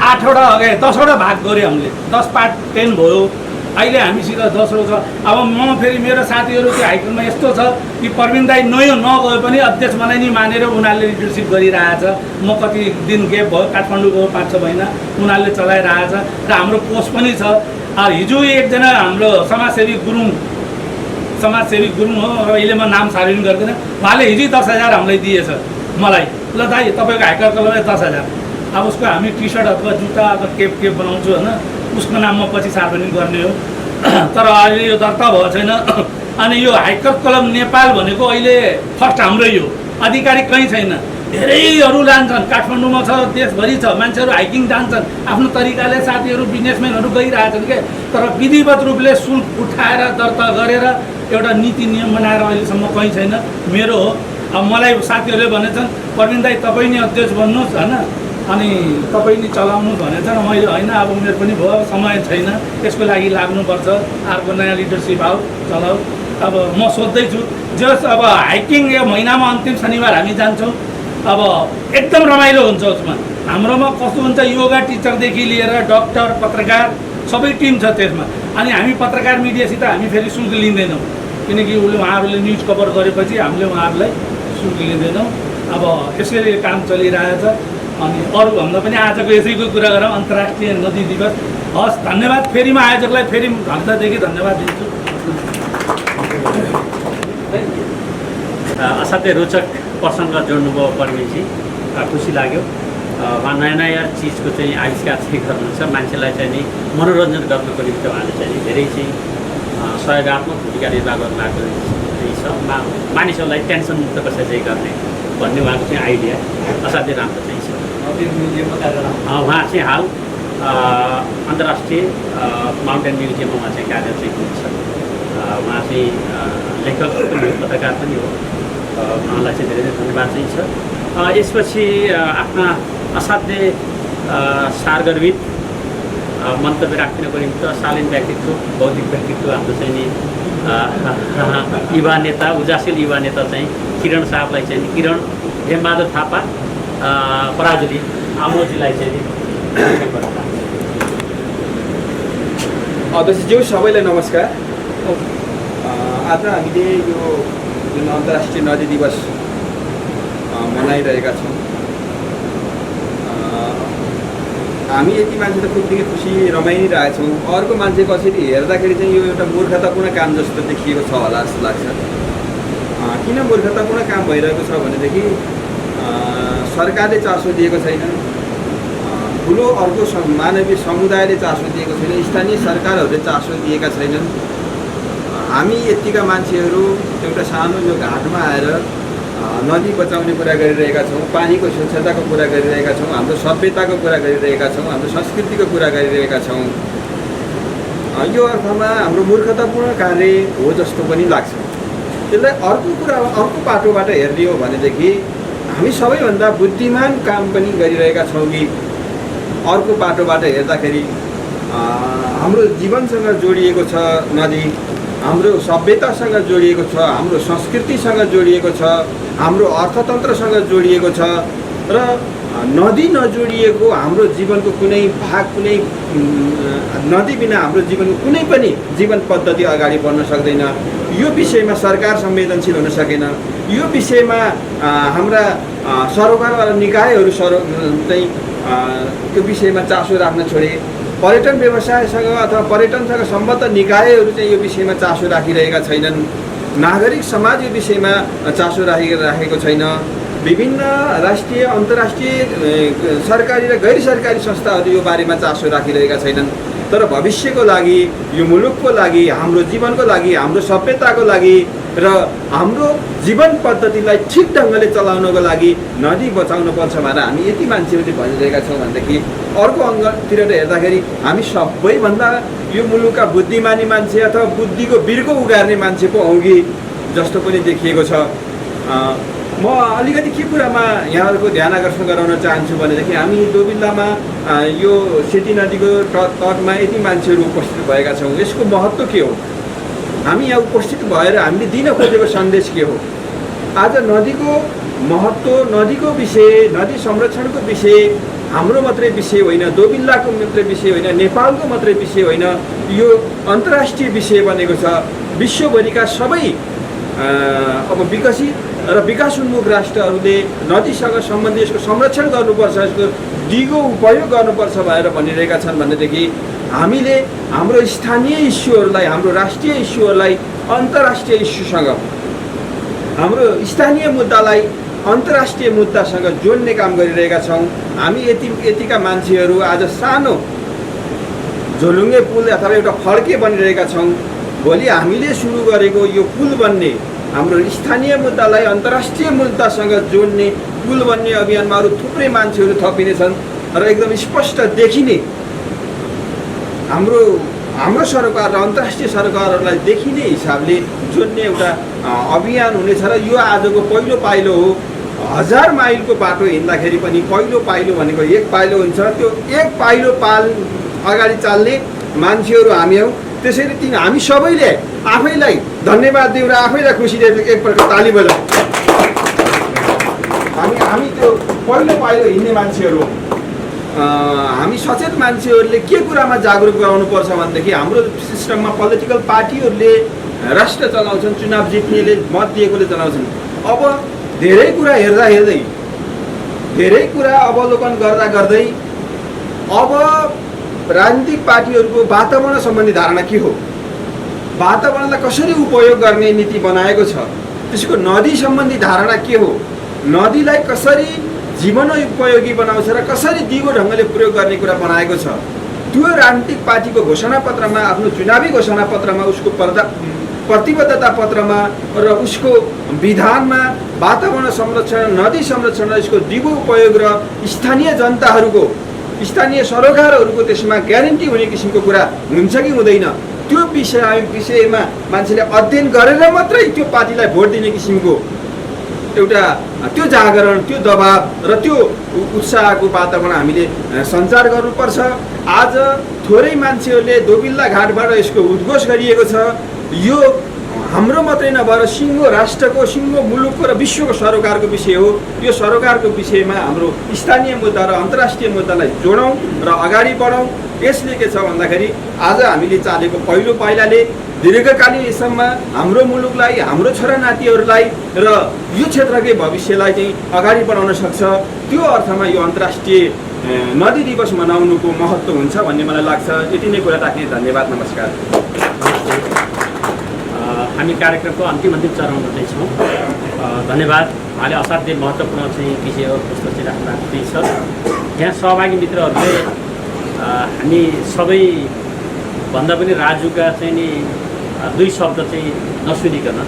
8वटा 10वटा भाग गऱ्यो हामीले, 10 पार्ट 10 भयो। अहिले हामीसित दोस्रो छ। अब म फेरि मेरो साथीहरू त्यो हाइकमा यस्तो छ कि प्रवीण दाई नगए पनि अध्यक्ष बनाइ नि मानेर उनीहरूले लिडरसिप गरिरहेछ। म कति दिन गेप भयो, काठमाडौँ गयो 5-6 महिना, उनीहरूले चलाइरहेछ र हाम्रो पोस्ट पनि छ। हिजो एकजना हाम्रो समाजसेवी गुरुङ हो, अहिले म नाम सार्वजनिक गर्दैन, उहाँले हिजो 10,000 हामीलाई दिएछ मलाई। ल दाइ तपाईँको हाइकर कलरले 10,000, अब उसको हामी टी सर्ट अथवा जुत्ता अथवा केप बनाउँछु होइन, उसको नाम म पछि सार्वजनिक गर्ने हो। तर अहिले यो दर्ता भएको छैन। अनि यो हाइकर क्लब नेपाल भनेको अहिले फर्स्ट हाम्रै हो, अधिकारी कहीँ छैन। धेरैहरू लान्छन्, काठमाडौँमा छ, देशभरि छ, मान्छेहरू हाइकिङ जान्छन् आफ्नो तरिकाले, साथीहरू बिजनेसम्यानहरू गइरहेछन् के। तर विधिवत रूपले शुल्क उठाएर दर्ता गरेर एउटा नीति नियम बनाएर अहिलेसम्म कहीँ छैन। मेरो हो। अब मलाई साथीहरूले भनेछन् प्रवीण दाई तपाईँ नि अध्यक्ष बन्नुहोस् होइन, अनि तपाईँ नि चलाउनु भनेछन्। मैले होइन, अब उमेर पनि भयो, समय छैन, त्यसको लागि लाग्नुपर्छ, अर्को नयाँ लिडरसिप आऊ चलाऊ। अब म सोध्दैछु जस अब हाइकिङ यो महिनामा अन्तिम शनिबार हामी जान्छौँ। अब एकदम रमाइलो हुन्छ उसमा। हाम्रोमा कस्तो हुन्छ, योगा टिचरदेखि लिएर डक्टर, पत्रकार सबै टिम छ त्यसमा। अनि हामी पत्रकार मिडियासित हामी फेरि शुल्क लिँदैनौँ, किनकि उहाँहरूले न्युज कभर गरेपछि हामीले उहाँहरूलाई शुल्क लिँदैनौँ। अब यसरी काम चलिरहेछ। अनि अरूभन्दा पनि आजको यसैको कुरा गरौँ, अन्तर्राष्ट्रिय नदी दिवस। हस्, धन्यवाद। फेरि म आयोजकलाई फेरि हृदयदेखि धन्यवाद दिन्छु। असाध्यै रोचक प्रसङ्ग जोड्नुभयो प्रवीणजी, खुसी लाग्यो। उहाँ नयाँ चिजको चाहिँ आविष्कार चाहिँ गर्नुहुन्छ, मान्छेलाई चाहिँ नि मनोरञ्जन गर्नको निम्ति उहाँले चाहिँ धेरै चाहिँ सहयोगात्मक भूमिका निर्वाह गर्नु भएको छ। मानिसहरूलाई टेन्सन मुक्त कसरी चाहिँ गर्ने भन्ने उहाँको चाहिँ आइडिया असाध्यै राम्रो चाहिँ छ। उहाँ चाहिँ हाल अन्तर्राष्ट्रिय माउन्टेन म्युजियममा उहाँ चाहिँ कार्य चाहिँ हुनुहुन्छ। उहाँ चाहिँ लेखक पनि हो, पत्रकार पनि हो। उहाँलाई चाहिँ धेरै धेरै धन्यवाद चाहिँ छ। यसपछि आफ्ना असाध्य सारगर्भित मन्तव्य राखिदिनको निम्ति शालीन व्यक्तित्व, बौद्धिक व्यक्तित्व हाम्रो चाहिँ नि युवा नेता, उजासिल युवा नेता चाहिँ किरण साहबलाई चाहिँ किरण हेमबहादुर थापा पराजुली आमोजीलाई चाहिँ अध्यक्षज्यू सबैलाई नमस्कार। आज हामीले यो जुन अन्तर्राष्ट्रिय नदी दिवस मनाइरहेका छौँ, हामी यति मान्छे त खुबदेखि खुसी रमाइरहेछौँ। अर्को मान्छे कसरी हेर्दाखेरि चाहिँ यो एउटा मूर्खतापूर्ण काम जस्तो देखिएको छ होला जस्तो लाग्छ। किन मूर्खतापूर्ण काम भइरहेको छ भनेदेखि सरकारले चासो दिएको छैन, ठुलो अर्को मानवीय समुदायले चासो दिएको छैन, स्थानीय सरकारहरूले चासो दिएका छैनन्। हामी यतिका मान्छेहरू एउटा सानो यो घाटमा आएर नदी बचाउने कुरा गरिरहेका छौँ, पानीको स्वच्छताको कुरा गरिरहेका छौँ, हाम्रो सभ्यताको कुरा गरिरहेका छौँ, हाम्रो संस्कृतिको कुरा गरिरहेका छौँ। यो अर्थमा हाम्रो मूर्खतापूर्ण कार्य हो जस्तो पनि लाग्छ। त्यसलाई अर्को पाटोबाट हेर्ने हो भनेदेखि हामी सबैभन्दा बुद्धिमान काम पनि गरिरहेका छौँ कि अर्को पाटोबाट हेर्दाखेरि हाम्रो जीवनसँग जोडिएको छ नदी, हाम्रो सभ्यतासँग जोडिएको छ, हाम्रो संस्कृतिसँग जोडिएको छ, हाम्रो अर्थतन्त्रसँग जोडिएको छ। र नदी नजोडिएको हाम्रो जीवनको कुनै भाग, कुनै नदी बिना हाम्रो जीवनको कुनै पनि जीवन पद्धति अगाडि बढ्न सक्दैन। यो विषयमा सरकार संवेदनशील हुन सकेन। यो विषयमा हाम्रा सरोकारवाला निकायहरू चाहिँ त्यो विषयमा चासो राख्न छोडे। पर्यटन व्यवसायसँग अथवा पर्यटनसँग सम्बद्ध निकायहरू चाहिँ यो विषयमा चासो राखिरहेका छैनन्। नागरिक समाज यो विषयमा चासो राखेको छैन। विभिन्न राष्ट्रिय, अन्तर्राष्ट्रिय सरकारी र गैर सरकारी संस्थाहरू यो बारेमा चासो राखिरहेका छैनन्। तर भविष्यको लागि, यो मुलुकको लागि, हाम्रो जीवनको लागि, हाम्रो सभ्यताको लागि र हाम्रो जीवन पद्धतिलाई ठिक ढङ्गले चलाउनको लागि नदी बचाउनुपर्छ भनेर हामी यति मान्छेहरूले भनिरहेका छौँ भनेदेखि अर्को अङ्गतिर हेर्दाखेरि हामी सबैभन्दा यो मुलुकका बुद्धिमानी मान्छे अथवा बुद्धिको बिर्को उगार्ने मान्छे पो हौँ कि जस्तो पनि देखिएको छ। म अलिकति के कुरामा यहाँहरूको ध्यान आकर्षण गराउन चाहन्छु भनेदेखि हामी दोबिल्लामा यो सेती नदीको तटमा यति मान्छेहरू उपस्थित भएका छौँ। यसको महत्त्व के हो? हामी यहाँ उपस्थित भएर हामीले दिन खोजेको सन्देश के हो? आज नदीको महत्त्व, नदीको विषय, नदी संरक्षणको विषय हाम्रो मात्रै विषय होइन, दोबिल्लाको मात्रै विषय होइन, नेपालको मात्रै विषय होइन, यो अन्तर्राष्ट्रिय विषय बनेको छ। विश्वभरिका सबै अब विकसित र विकासोन्मुख राष्ट्रहरूले नदीसँग सम्बन्धित यसको संरक्षण गर्नुपर्छ, यसको दिगो उपयोग गर्नुपर्छ भनेर भनिरहेका छन् भनेदेखि हामीले हाम्रो स्थानीय इस्युहरूलाई, हाम्रो राष्ट्रिय इस्युहरूलाई अन्तर्राष्ट्रिय इस्युसँग, हाम्रो स्थानीय मुद्दालाई अन्तर्राष्ट्रिय मुद्दासँग जोड्ने काम गरिरहेका छौँ। हामी यतिका मान्छेहरू आज सानो झोलुङ्गे पुल अथवा एउटा फड्के बनिरहेका छौँ। भोलि हामीले सुरु गरेको यो पुल बन्ने, हाम्रो स्थानीय मुद्दालाई अन्तर्राष्ट्रिय मुद्दासँग जोड्ने पुल बन्ने अभियानमा अरू थुप्रै मान्छेहरू थपिनेछन् र एकदम स्पष्ट देखिने हाम्रो सरकार र अन्तर्राष्ट्रिय सरकारहरूलाई देखिने हिसाबले जोड्ने एउटा अभियान हुनेछ र यो आजको पहिलो पाइलो हो। 1000 माइलको बाटो हिँड्दाखेरि पनि पहिलो पाइलो भनेको एक पाइलो हुन्छ। त्यो एक पाइलो अगाडि चाल्ने मान्छेहरू हामी हौँ। त्यसैले हामी सबैले आफैलाई धन्यवाद दिउँ र आफैलाई खुसी दिएर एक प्रकार ताली बजाउँ। हामी त्यो पहिलो पाइलो हिँड्ने मान्छेहरू हौँ। हामी सचेत मान्छेहरूले के कुरामा जागरुक गराउनुपर्छ भनेदेखि हाम्रो सिस्टममा पोलिटिकल पार्टीहरूले राष्ट्र चलाउँछन्, चुनाव जित्नेले मत दिएकोले चलाउँछन्। अब धेरै कुरा हेर्दै धेरै कुरा अवलोकन गर्दै अब राजनीतिक पार्टीहरूको वातावरण सम्बन्धी धारणा के हो, वातावरणलाई कसरी उपयोग गर्ने नीति बनाएको छ, त्यसको नदी सम्बन्धी धारणा के हो, नदीलाई कसरी जीवन उपयोगी बनाउँछ र कसरी दिगो ढङ्गले प्रयोग गर्ने कुरा बनाएको छ। त्यो राजनीतिक पार्टीको घोषणापत्रमा, आफ्नो चुनावी घोषणापत्रमा, उसको प्रतिबद्धता पत्रमा र उसको विधानमा वातावरण संरक्षण, नदी संरक्षण र यसको दिगो उपयोग र स्थानीय जनताहरूको, स्थानीय सरोकारहरूको त्यसमा ग्यारेन्टी हुने किसिमको कुरा हुन्छ कि हुँदैन, त्यो विषयमा मान्छेले अध्ययन गरेर मात्रै त्यो पार्टीलाई भोट दिने किसिमको एउटा त्यो जागरण, त्यो दबाब र त्यो उत्साहको वातावरण हामीले सञ्चार गर्नुपर्छ। आज थोरै मान्छेहरूले दोबिल्ला घाटबाट यसको उद्घोष गरिएको छ। यो हाम्रो मात्रै नभएर सिङ्गो राष्ट्रको, सिङ्गो मुलुकको र विश्वको सरोकारको विषय हो। यो सरोकारको विषयमा हाम्रो स्थानीय मुद्दा र अन्तर्राष्ट्रिय मुद्दालाई जोडौँ र अगाडि बढौँ। यसले के छ भन्दाखेरि आज हामीले चालेको पहिलो पाइलाले दीर्घकालीन हिसाबमा हाम्रो मुलुकलाई, हाम्रो छोरा नातिहरूलाई र यो क्षेत्रकै भविष्यलाई चाहिँ अगाडि बढाउन सक्छ। त्यो अर्थमा यो अन्तर्राष्ट्रिय नदी दिवस मनाउनुको महत्त्व हुन्छ भन्ने मलाई लाग्छ। यति नै कुरा राख्ने, धन्यवाद, नमस्कार। हामी कार्यक्रमको अन्तिम चरणमा चाहिँ छौँ। धन्यवाद। उहाँले असाध्यै महत्त्वपूर्ण चाहिँ विषय हो जस्तो चाहिँ राख्नु छ। यहाँ सहभागी मित्रहरूले हामी सबैभन्दा पनि राजुका चाहिँ नि 2 शब्द चाहिँ नसुनिकन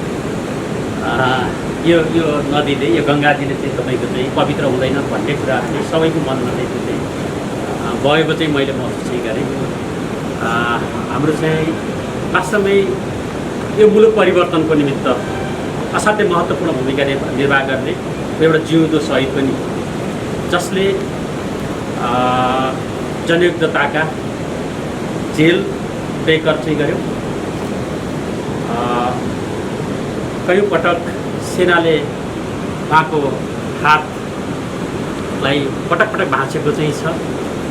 यो नदीले, यो गङ्गाजीले चाहिँ तपाईँको चाहिँ पवित्र हुँदैन भन्ने कुरा चाहिँ सबैको मनमा चाहिँ त्यो चाहिँ भएको चाहिँ मैले महसुस चाहिँ गरेँ। हाम्रो चाहिँ वास्तवमै यो मुलुक परिवर्तनको निमित्त असाध्यै महत्त्वपूर्ण भूमिका निर्वाह गर्ने एउटा जिउँदो शहीद पनि, जसले जनयुद्धताका जेल बेकर चाहिँ गर्यो। कयौँ पटक सेनाले उहाँको हातलाई पटक भाँचेको चाहिँ छ।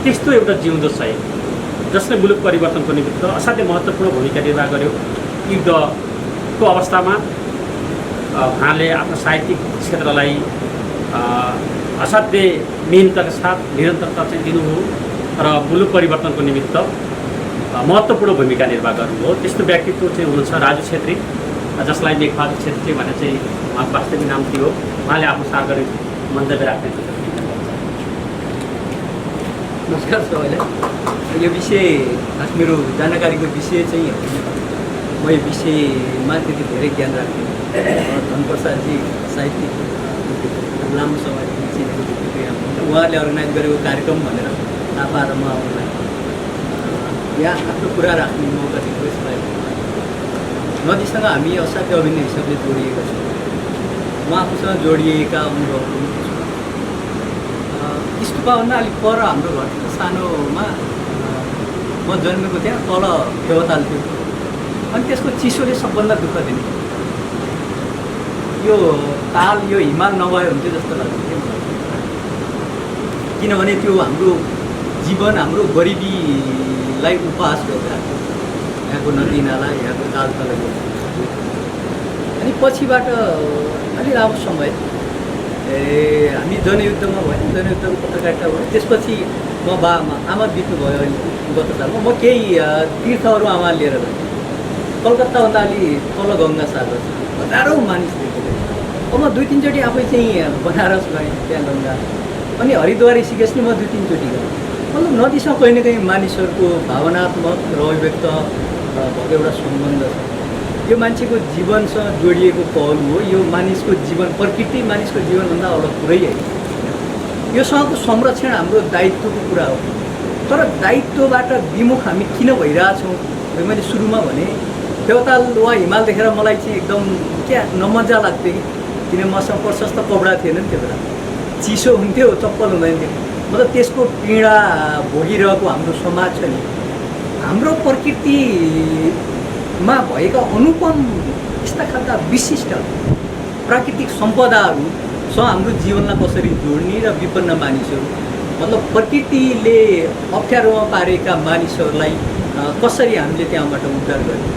त्यस्तो एउटा जिउँदो शहीद जसले मुलुक परिवर्तनको निमित्त असाध्यै महत्त्वपूर्ण भूमिका निर्वाह गर्यो। युद्धको अवस्थामा उहाँले आफ्नो साहित्यिक क्षेत्रलाई असाध्यै मेहनतका साथ निरन्तरता चाहिँ दिनुभयो र मुलुक परिवर्तनको निमित्त महत्त्वपूर्ण भूमिका निर्वाह गर्नुभयो। त्यस्तो व्यक्तित्व चाहिँ हुनुहुन्छ राजु छेत्री, जसलाई मेघबहादुर छेत्री भने चाहिँ उहाँको वास्तविक नाम थियो। उहाँले आफ्नो सार्वजनिक मन्तव्य राख्ने। नमस्कार सबैलाई। यो विषय मेरो जानकारीको विषय चाहिँ म यो विषयमा त्यति धेरै ज्ञान राख्दिनँ। धनप्रसादजी साहित्यिक लामो समयदेखि चाहिँ उहाँले अर्गनाइज गरेको कार्यक्रम भनेर थाहा पाएर म उहाँलाई यहाँ आफ्नो कुरा राख्ने मौका दिएको यसलाई। नदीसँग हामी असाध्य अभिन्न हिसाबले जोडिएका छौँ। म आफूसँग जोडिएका अनुभवहरू स्तुपाभन्दा अलिक पर हाम्रो घर सानोमा म जन्मेको त्यहाँ तल फेवाताल थियो अनि त्यसको चिसोले सबभन्दा दुःख दिने। यो ताल, यो हिमाल नभए हुन्थ्यो जस्तो लाग्थ्यो। किनभने त्यो हाम्रो जीवन हाम्रो गरिबीलाई उपहास गरिरहेको यहाँको नदी नाला यहाँको दालतलाको अनि पछिबाट अलि लामो समय हामी जनयुद्धमा भयो जनयुद्धको पत्रकारिता भयो त्यसपछि म आमा बित्नुभयो गत सालमा म केही तीर्थहरू आमा लिएर गएँ कलकत्ताभन्दा अलि तल गङ्गा सागर हजारौँ मानिस देखेको अब म 2-3 चोटि आफै चाहिँ बनारस गएँ त्यहाँ गङ्गा अनि हरिद्वार ऋषिकेश नि म 2-3 चोटि गएँ मतलब नदीसँग कहीँ न कहीँ मानिसहरूको भावनात्मक र अभिव्यक्त भएको एउटा सम्बन्ध छ यो मान्छेको जीवनसँग जोडिएको पहल हो यो मानिसको जीवन प्रकृति मानिसको जीवनभन्दा अलग कुरै होइन योसँगको संरक्षण हाम्रो दायित्वको कुरा हो तर दायित्वबाट विमुख हामी किन भइरहेछौँ मैले सुरुमा भने देवताल वा हिमाल देखेर मलाई चाहिँ एकदम क्या नमजा लाग्थ्यो किन मसँग प्रशस्त कपडा थिएन नि त्यो बेला चिसो हुन्थ्यो चप्पल हुँदैन थियो मतलब त्यसको पीडा भोगिरहेको हाम्रो समाज छ नि हाम्रो प्रकृतिमा भएका अनुपम यस्ता खालका विशिष्ट प्राकृतिक सम्पदाहरूसँग हाम्रो जीवनलाई कसरी जोड्ने र विपन्न मानिसहरू मतलब प्रकृतिले अप्ठ्यारोमा पारेका मानिसहरूलाई कसरी हामीले त्यहाँबाट उद्धार गर्ने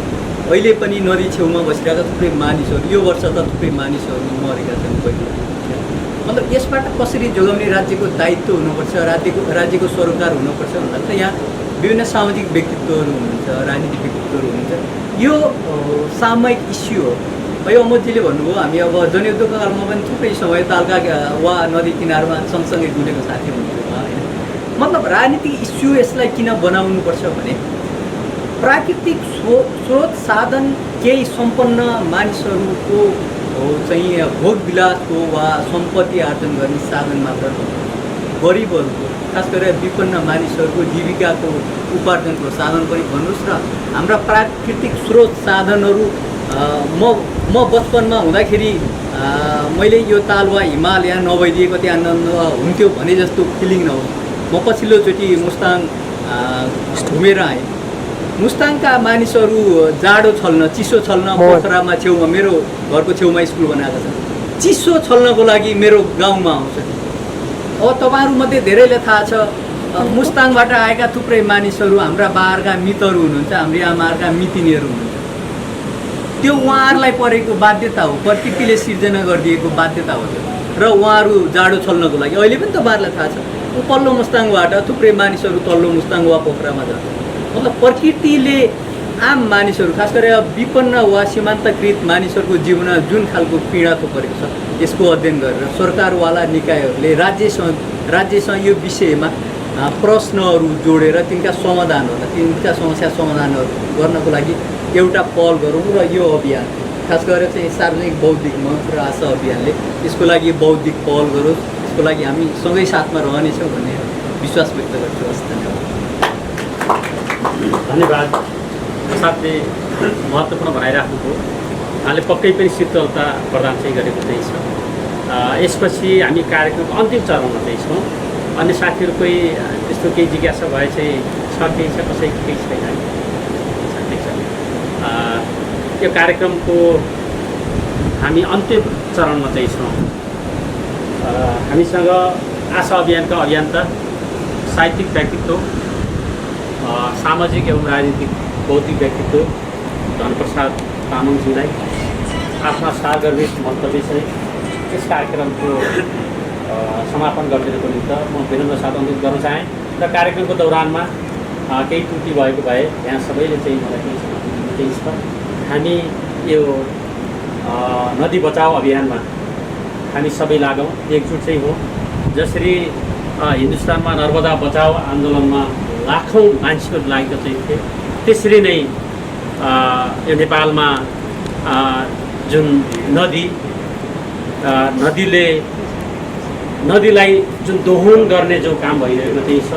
अहिले पनि नदी छेउमा बसिरहेका थुप्रै मानिसहरू यो वर्ष त थुप्रै मानिसहरू मरेका छन् पहिलो मतलब यसबाट कसरी जोगाउने राज्यको दायित्व हुनुपर्छ राज्यको सरोकार हुनुपर्छ भन्दा त यहाँ विभिन्न सामाजिक व्यक्तित्वहरू हुनुहुन्छ राजनीतिक व्यक्तित्वहरू हुनुहुन्छ यो सामूहिक इस्यु हो यो अमोदजीले भन्नुभयो हामी अब जनयुद्धको कालमा पनि थुप्रै समय तालका वा नदी किनारमा सँगसँगै डुलेको साथी हुनुहुन्थ्यो होइन मतलब राजनीतिक इस्यु यसलाई किन बनाउनुपर्छ भने प्राकृतिक स्रोत साधन केही सम्पन्न मानिसहरूको चाहिँ भोगविलासको वा सम्पत्ति आर्जन गर्ने साधन मात्र गरिबहरूको खास गरेर विपन्न मानिसहरूको जीविकाको उपार्जनको साधन पनि भन्नुहोस् र हाम्रा प्राकृतिक स्रोत साधनहरू म बचपनमा हुँदाखेरि मैले यो ताल वा हिमाल यहाँ नभइदिएको त्यहाँ हुन्थ्यो भने जस्तो फिलिङ नहोस् म पछिल्लोचोटि मुस्ताङ घुमेर आएँ मुस्ताङका मानिसहरू जाडो छल्न चिसो छल्न पोखरामा छेउमा मेरो घरको छेउमा स्कुल बनाएको छ चिसो छल्नको लागि मेरो गाउँमा आउँछ अब तपाईँहरूमध्ये धेरैले थाहा छ मुस्ताङबाट आएका थुप्रै मानिसहरू हाम्रा बाहरूका मितहरू हुनुहुन्छ हाम्रा आमाहरूका मितिनीहरू हुनुहुन्छ त्यो उहाँहरूलाई परेको बाध्यता हो प्रकृतिले सिर्जना गरिदिएको बाध्यता हो र उहाँहरू जाडो छल्नको लागि अहिले पनि तपाईँहरूलाई थाहा छ पल्लो मुस्ताङबाट थुप्रै मानिसहरू तल्लो मुस्ताङ वा पोखरामा जान्छ मतलब प्रकृतिले आम मानिसहरू खास गरेर विपन्न वा सीमान्तकृत मानिसहरूको जीवनमा जुन खालको पीडा थोपरेको छ यसको अध्ययन गरेर सरकारवाला निकायहरूले राज्यसँग यो विषयमा प्रश्नहरू जोडेर तिनका समाधानहरू तिनका समस्या समाधानहरू गर्नको लागि एउटा पहल गरौँ र यो अभियान खास गरेर चाहिँ सार्वजनिक बौद्धिक मञ्च र आशा अभियानले यसको लागि बौद्धिक पहल गरोस् यसको लागि हामी सँगै साथमा रहनेछौँ भन्ने विश्वास व्यक्त गर्छु। हस् धन्यवाद। धन्यवाद। साथै महत्त्वपूर्ण बनाइराख्नुभयो उहाँले पक्कै पनि शीतलता प्रदान चाहिँ गरेको चाहिँ छ। यसपछि हामी कार्यक्रमको अन्तिम चरणमा चाहिँ छौँ। अन्य साथीहरू कोही त्यस्तो केही जिज्ञासा भए चाहिँ छ केही छ कसैको केही छैन ठिक छ। यो कार्यक्रमको हामी अन्तिम चरणमा चाहिँ छौँ। हामीसँग आशा अभियानका अभियन्ता साहित्यिक व्यक्तित्व सामाजिक एवं राजनीतिक बौद्धिक व्यक्तित्व धनप्रसाद तामाङज्यूलाई आफ्ना सारगर्भित मन्तव्य चाहिँ यस कार्यक्रमको समापन गरिदिनुको निम्ति म विनम्र साथ अनुरोध गर्न चाहेँ र कार्यक्रमको दौरानमा केही त्रुटि भएको भए यहाँ सबैले चाहिँ मलाई केही छ। हामी यो नदी बचाओ अभियानमा हामी सबै लागौँ एकजुट चाहिँ हो। जसरी हिन्दुस्तानमा नर्मदा बचाओ आन्दोलनमा लाखौँ मान्छेहरू लागेका चाहिँ थिए त्यसरी नै यो नेपालमा जुन नदीलाई जुन दोहन गर्ने जो काम भइरहेको चाहिँ छ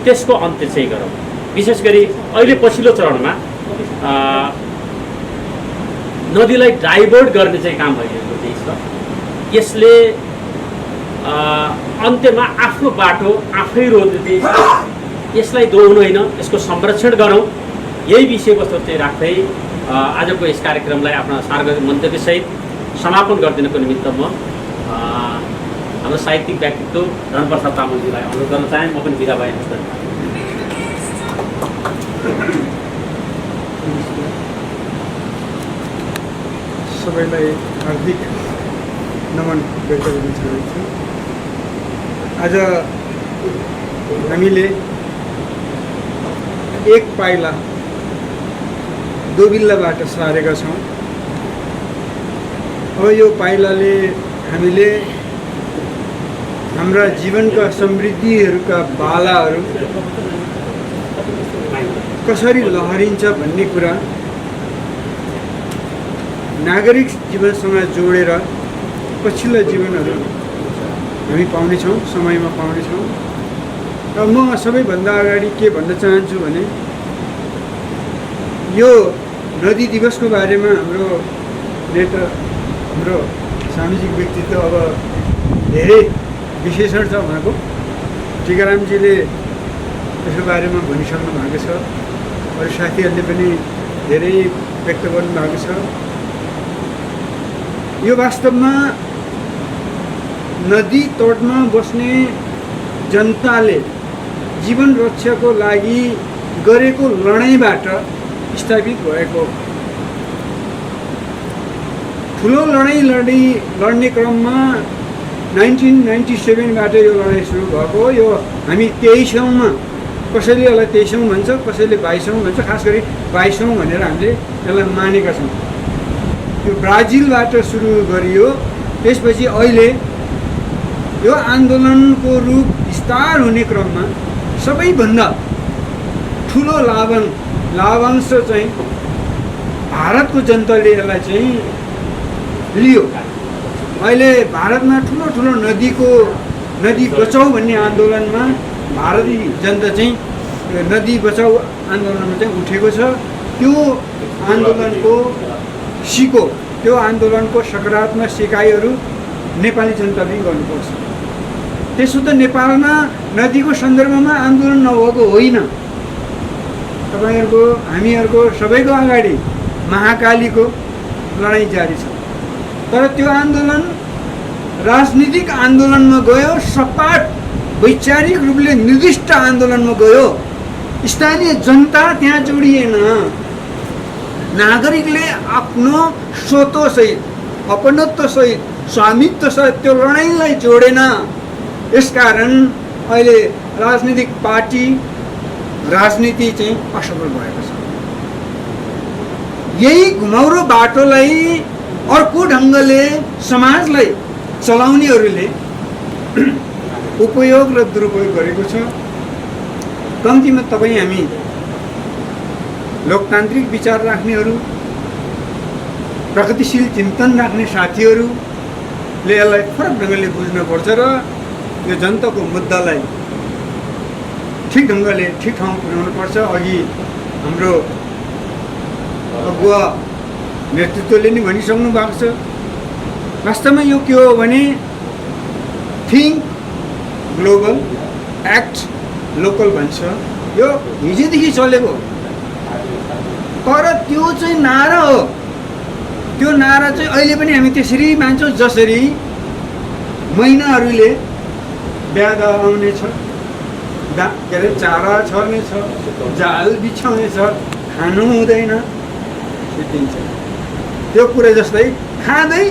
त्यसको अन्त्य चाहिँ गरौँ। विशेष गरी अहिले पछिल्लो चरणमा नदीलाई डाइभर्ट गर्ने चाहिँ काम भइरहेको चाहिँ छ। यसले अन्त्यमा आफ्नो बाटो आफै रोज्ने चाहिँ यसलाई दोहोन होइन यसको संरक्षण गरौँ। यही विषयवस्तु चाहिँ राख्दै आजको यस कार्यक्रमलाई आफ्ना सार्वजनिक मन्तव्यसहित समापन गरिदिनको निमित्त म हाम्रो साहित्यिक व्यक्तित्व धनप्रसाद तामाङजीलाई अनुरोध गर्न चाहे। म पनि बिदा भएँ। सबैलाई हार्दिक नमन व्यक्त गर्न चाहन्छु। आज हामीले एक पाइला दोबिल्लाबाट सारेका छौँ। अब यो पाइलाले हामीले हाम्रा जीवनका समृद्धिहरूका बालाहरू कसरी लहरिन्छ भन्ने कुरा नागरिक जीवनसँग जोडेर पछिल्ला जीवनहरू हामी पाउनेछौँ, समयमा पाउनेछौँ। र म सबैभन्दा अगाडि के भन्न चाहन्छु भने यो नदी दिवसको बारेमा हाम्रो नेता, हाम्रो सामाजिक व्यक्तित्व अब धेरै विशेषण छ उहाँको। टिकारामजीले त्यसको बारेमा भनिसक्नु भएको छ। अरू साथीहरूले पनि धेरै व्यक्त गर्नुभएको छ। यो वास्तवमा नदी तटमा बस्ने जनताले जीवन रक्षाको लागि गरेको लडाइँबाट स्थापित भएको ठुलो लडाइँ लड्ने क्रममा 1997बाट यो लडाइँ सुरु भएको। यो हामी 23औँमा, कसैले यसलाई 23औँ भन्छ, कसैले 22औँ भन्छ, खास गरी 22औँ भनेर हामीले यसलाई मानेका छौँ। यो ब्राजिलबाट सुरु गरियो। त्यसपछि अहिले यो आन्दोलनको रूप विस्तार हुने क्रममा सबैभन्दा ठुलो लाभांश चाहिँ भारतको जनताले यसलाई चाहिँ लियो। अहिले भारतमा ठुलो नदी बचाऊ भन्ने आन्दोलनमा भारतीय जनता चाहिँ नदी बचाऊ आन्दोलनमा चाहिँ उठेको छ। त्यो आन्दोलनको सिको, त्यो आन्दोलनको सकारात्मक सिकाइहरू नेपाली जनताले गर्नुपर्छ। त्यसो त नेपालमा नदीको सन्दर्भमा आन्दोलन नभएको होइन। तपाईँहरूको, हामीहरूको सबैको अगाडि महाकालीको लडाइँ जारी छ। तर त्यो आन्दोलन राजनीतिक आन्दोलनमा गयो, सपाट वैचारिक रूपले निर्दिष्ट आन्दोलनमा गयो। स्थानीय जनता त्यहाँ जोडिएन। नागरिकले आफ्नो स्वतःसहित, अपनत्वसहित, स्वामित्वसहित त्यो लडाइँलाई जोडेन। यसकारण अहिले राजनीतिक पार्टी, राजनीति चाहिँ असफल भएको छ। यही घुमाउरो बाटोलाई अर्को ढङ्गले समाजलाई चलाउनेहरूले उपयोग र दुरुपयोग गरेको छ। कम्तीमा तपाईँ हामी लोकतान्त्रिक विचार राख्नेहरू, प्रगतिशील चिन्तन राख्ने साथीहरूले यसलाई फरक ढङ्गले बुझ्नुपर्छ र यो जनताको मुद्दालाई ठिक ढङ्गले ठिक ठाउँ पुर्याउनुपर्छ। अघि हाम्रो अगुवा नेतृत्वले नि भनिसक्नु भएको छ। वास्तवमा यो के हो भने थिङ्क ग्लोबल, एक्ट लोकल भन्छ। यो हिजोदेखि चलेको, तर त्यो चाहिँ नारा हो। त्यो नारा चाहिँ अहिले पनि हामी त्यसरी मान्छौँ जसरी महिनाहरूले ब्याद आउनेछ, के अरे चारा छर्नेछ, जाल बिछाउनेछ, खानु हुँदैन, सिद्धिन्छ। त्यो कुरा जस्तै खाँदै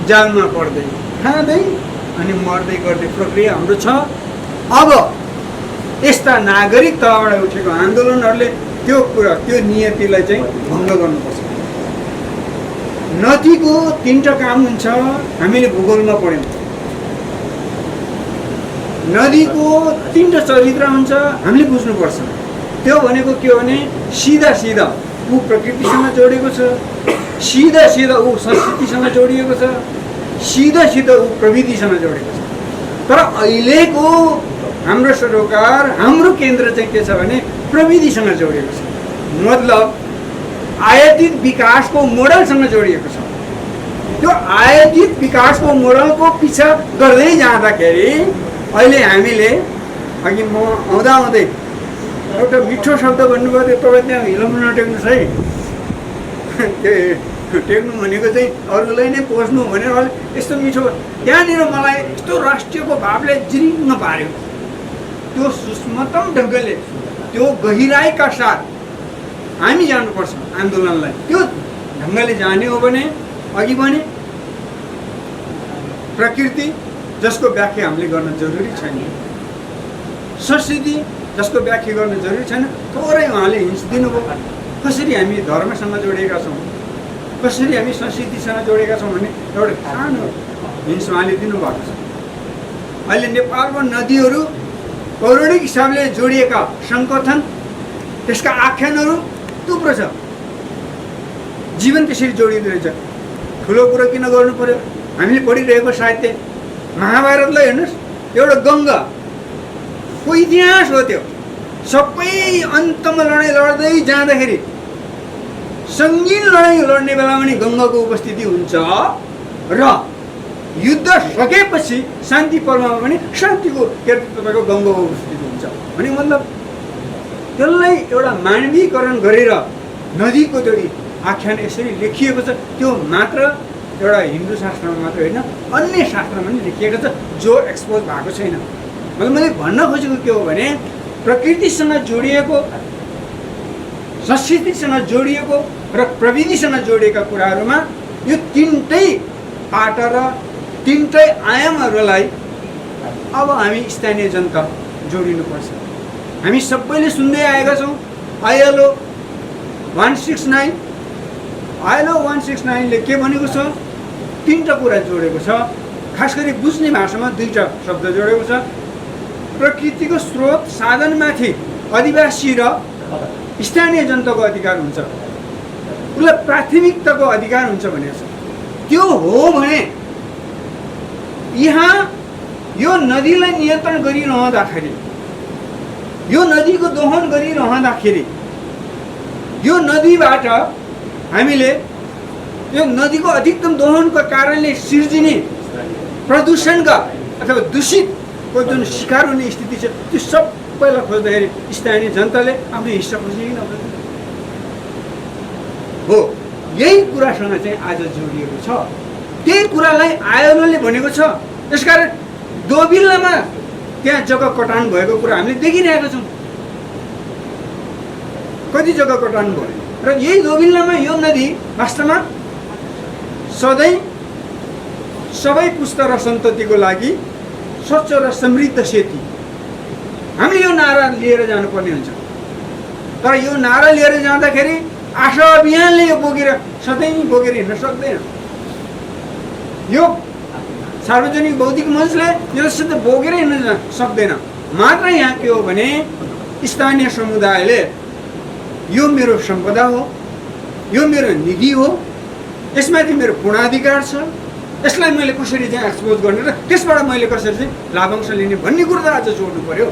जालमा पर्दै, खाँदै अनि मर्दै गर्ने प्रक्रिया हाम्रो छ। अब यस्ता नागरिक तहबाट उठेको आन्दोलनहरूले त्यो कुरा, त्यो नियतिलाई चाहिँ भङ्ग गर्नुपर्छ। नदीको 3टा काम हुन्छ। हामीले भूगोलमा पढ्यौँ। नदीको 3टा चरित्र हुन्छ, हामीले बुझ्नुपर्छ। त्यो भनेको के हो भने सिधा ऊ प्रकृतिसँग जोडिएको छ, सिधा ऊ संस्कृतिसँग जोडिएको छ, सिधा ऊ प्रविधिसँग जोडिएको छ। तर अहिलेको हाम्रो सरोकार, हाम्रो केन्द्र चाहिँ के छ भने प्रविधिसँग जोडिएको छ। मतलब आयातित विकासको मोडलसँग जोडिएको छ। त्यो आयातित विकासको मोडलको पिछा गर्दै जाँदाखेरि अहिले हामीले, अघि म आउँदै एउटा मिठो शब्द भन्नुभयो, त्यो तपाईँ त्यहाँ हिलाउनु नटेक्नुहोस् है। त्यो टेक्नु भनेको चाहिँ अरूलाई नै पोस्नु भनेर यस्तो मिठो त्यहाँनिर मलाई यस्तो राष्ट्रियको भावले जिरिङ्ग पार्यो। त्यो सूक्ष्मतम ढङ्गले त्यो गहिराइका साथ हामी जानुपर्छ आन्दोलनलाई। त्यो ढङ्गले जाने हो भने अघि भने प्रकृति जसको व्याख्या हामीले गर्न जरुरी छैन, संस्कृति जसको व्याख्या गर्न जरुरी छैन, थोरै उहाँले हिन्स दिनुभयो। कसरी हामी धर्मसँग जोडिएका छौँ, कसरी हामी संस्कृतिसँग जोडिएका छौँ भन्ने एउटा सानो हिन्स उहाँले दिनुभएको छ। अहिले नेपालमा नदीहरू पौराणिक हिसाबले जोडिएका सङ्कथन, त्यसका आख्यानहरू थुप्रो छ। जीवन त्यसरी जोडिँदो रहेछ। ठुलो कुरो किन गर्नु पर्यो? हामीले पढिरहेको साहित्य महाभारतलाई हेर्नुहोस्, एउटा गङ्गा को इतिहास हो। त्यो सबै अन्तमा लडाइँ लड्दै जाँदाखेरि सङ्गीन लडाइँ लड्ने बेलामा पनि गङ्गाको उपस्थिति हुन्छ र युद्ध सकेपछि शान्ति पर्वमा पनि शान्तिको के तपाईँको गङ्गाको उपस्थिति हुन्छ भने मतलब त्यसलाई एउटा मानवीकरण गरेर नदीको त्यो आख्यान यसरी लेखिएको छ। त्यो मात्र एउटा हिन्दू शास्त्रमा मात्र होइन, अन्य शास्त्रमा पनि लेखिएको छ जो एक्सपोज भएको छैन। मतलब मैले भन्न खोजेको के हो भने प्रकृतिसँग जोडिएको, संस्कृतिसँग जोडिएको र प्रविधिसँग जोडिएका कुराहरूमा यो तिनटै पाटा र तिनटै आयामहरूलाई अब हामी स्थानीय जनता जोडिनुपर्छ। हामी सबैले सुन्दै आएका छौँ ILO 169 ले के भनेको छ? तिनवटा कुरा जोडेको छ। खास गरी बुझ्ने भाषामा दुईवटा शब्द जोडेको छ। प्रकृतिको स्रोत साधनमाथि आदिवासी र स्थानीय जनताको अधिकार हुन्छ, उसलाई प्राथमिकताको अधिकार हुन्छ भनेको छ। त्यो हो भने यहाँ यो नदीलाई नियन्त्रण गरिरहँदाखेरि, यो नदीको दोहन गरिरहँदाखेरि, यो नदीबाट हामीले यो नदीको अधिकतम दोहनको कारणले सिर्जिने प्रदूषणका अथवा दूषितको जुन शिकार हुने स्थिति छ त्यो सबैलाई खोज्दाखेरि स्थानीय जनताले आफ्नो हिस्सा खोज्ने कि नखोज्ने हो। यही कुरासँग चाहिँ आज जोडिएको छ। त्यही कुरालाई ILO-ले भनेको छ। त्यसकारण दोबिल्लामा त्यहाँ जग्गा कटान भएको कुरा हामीले देखिरहेका छौँ। कति जग्गा कटान भयो र यही दोबिल्लामा यो नदी वास्तवमा सधैँ सबै पुस्ता र सन्ततिको लागि स्वच्छ र समृद्ध सेती, हामीले यो नारा लिएर जानुपर्ने हुन्छ। तर यो नारा लिएर जाँदाखेरि आशा अभियानले यो बोकेर सधैँ बोकेर हिँड्न सक्दैन। यो सार्वजनिक बौद्धिक मञ्चले यो सिधै बोकेर हिँड्न सक्दैन। मात्र यहाँ के हो भने स्थानीय समुदायले यो मेरो सम्पदा हो, यो मेरो निधि हो, यसमाथि मेरो पूर्णाधिकार छ, यसलाई मैले कसरी चाहिँ एक्सपोज गर्ने र त्यसबाट मैले कसरी चाहिँ लाभांश लिने भन्ने कुरो त आज जोड्नु पर्यो।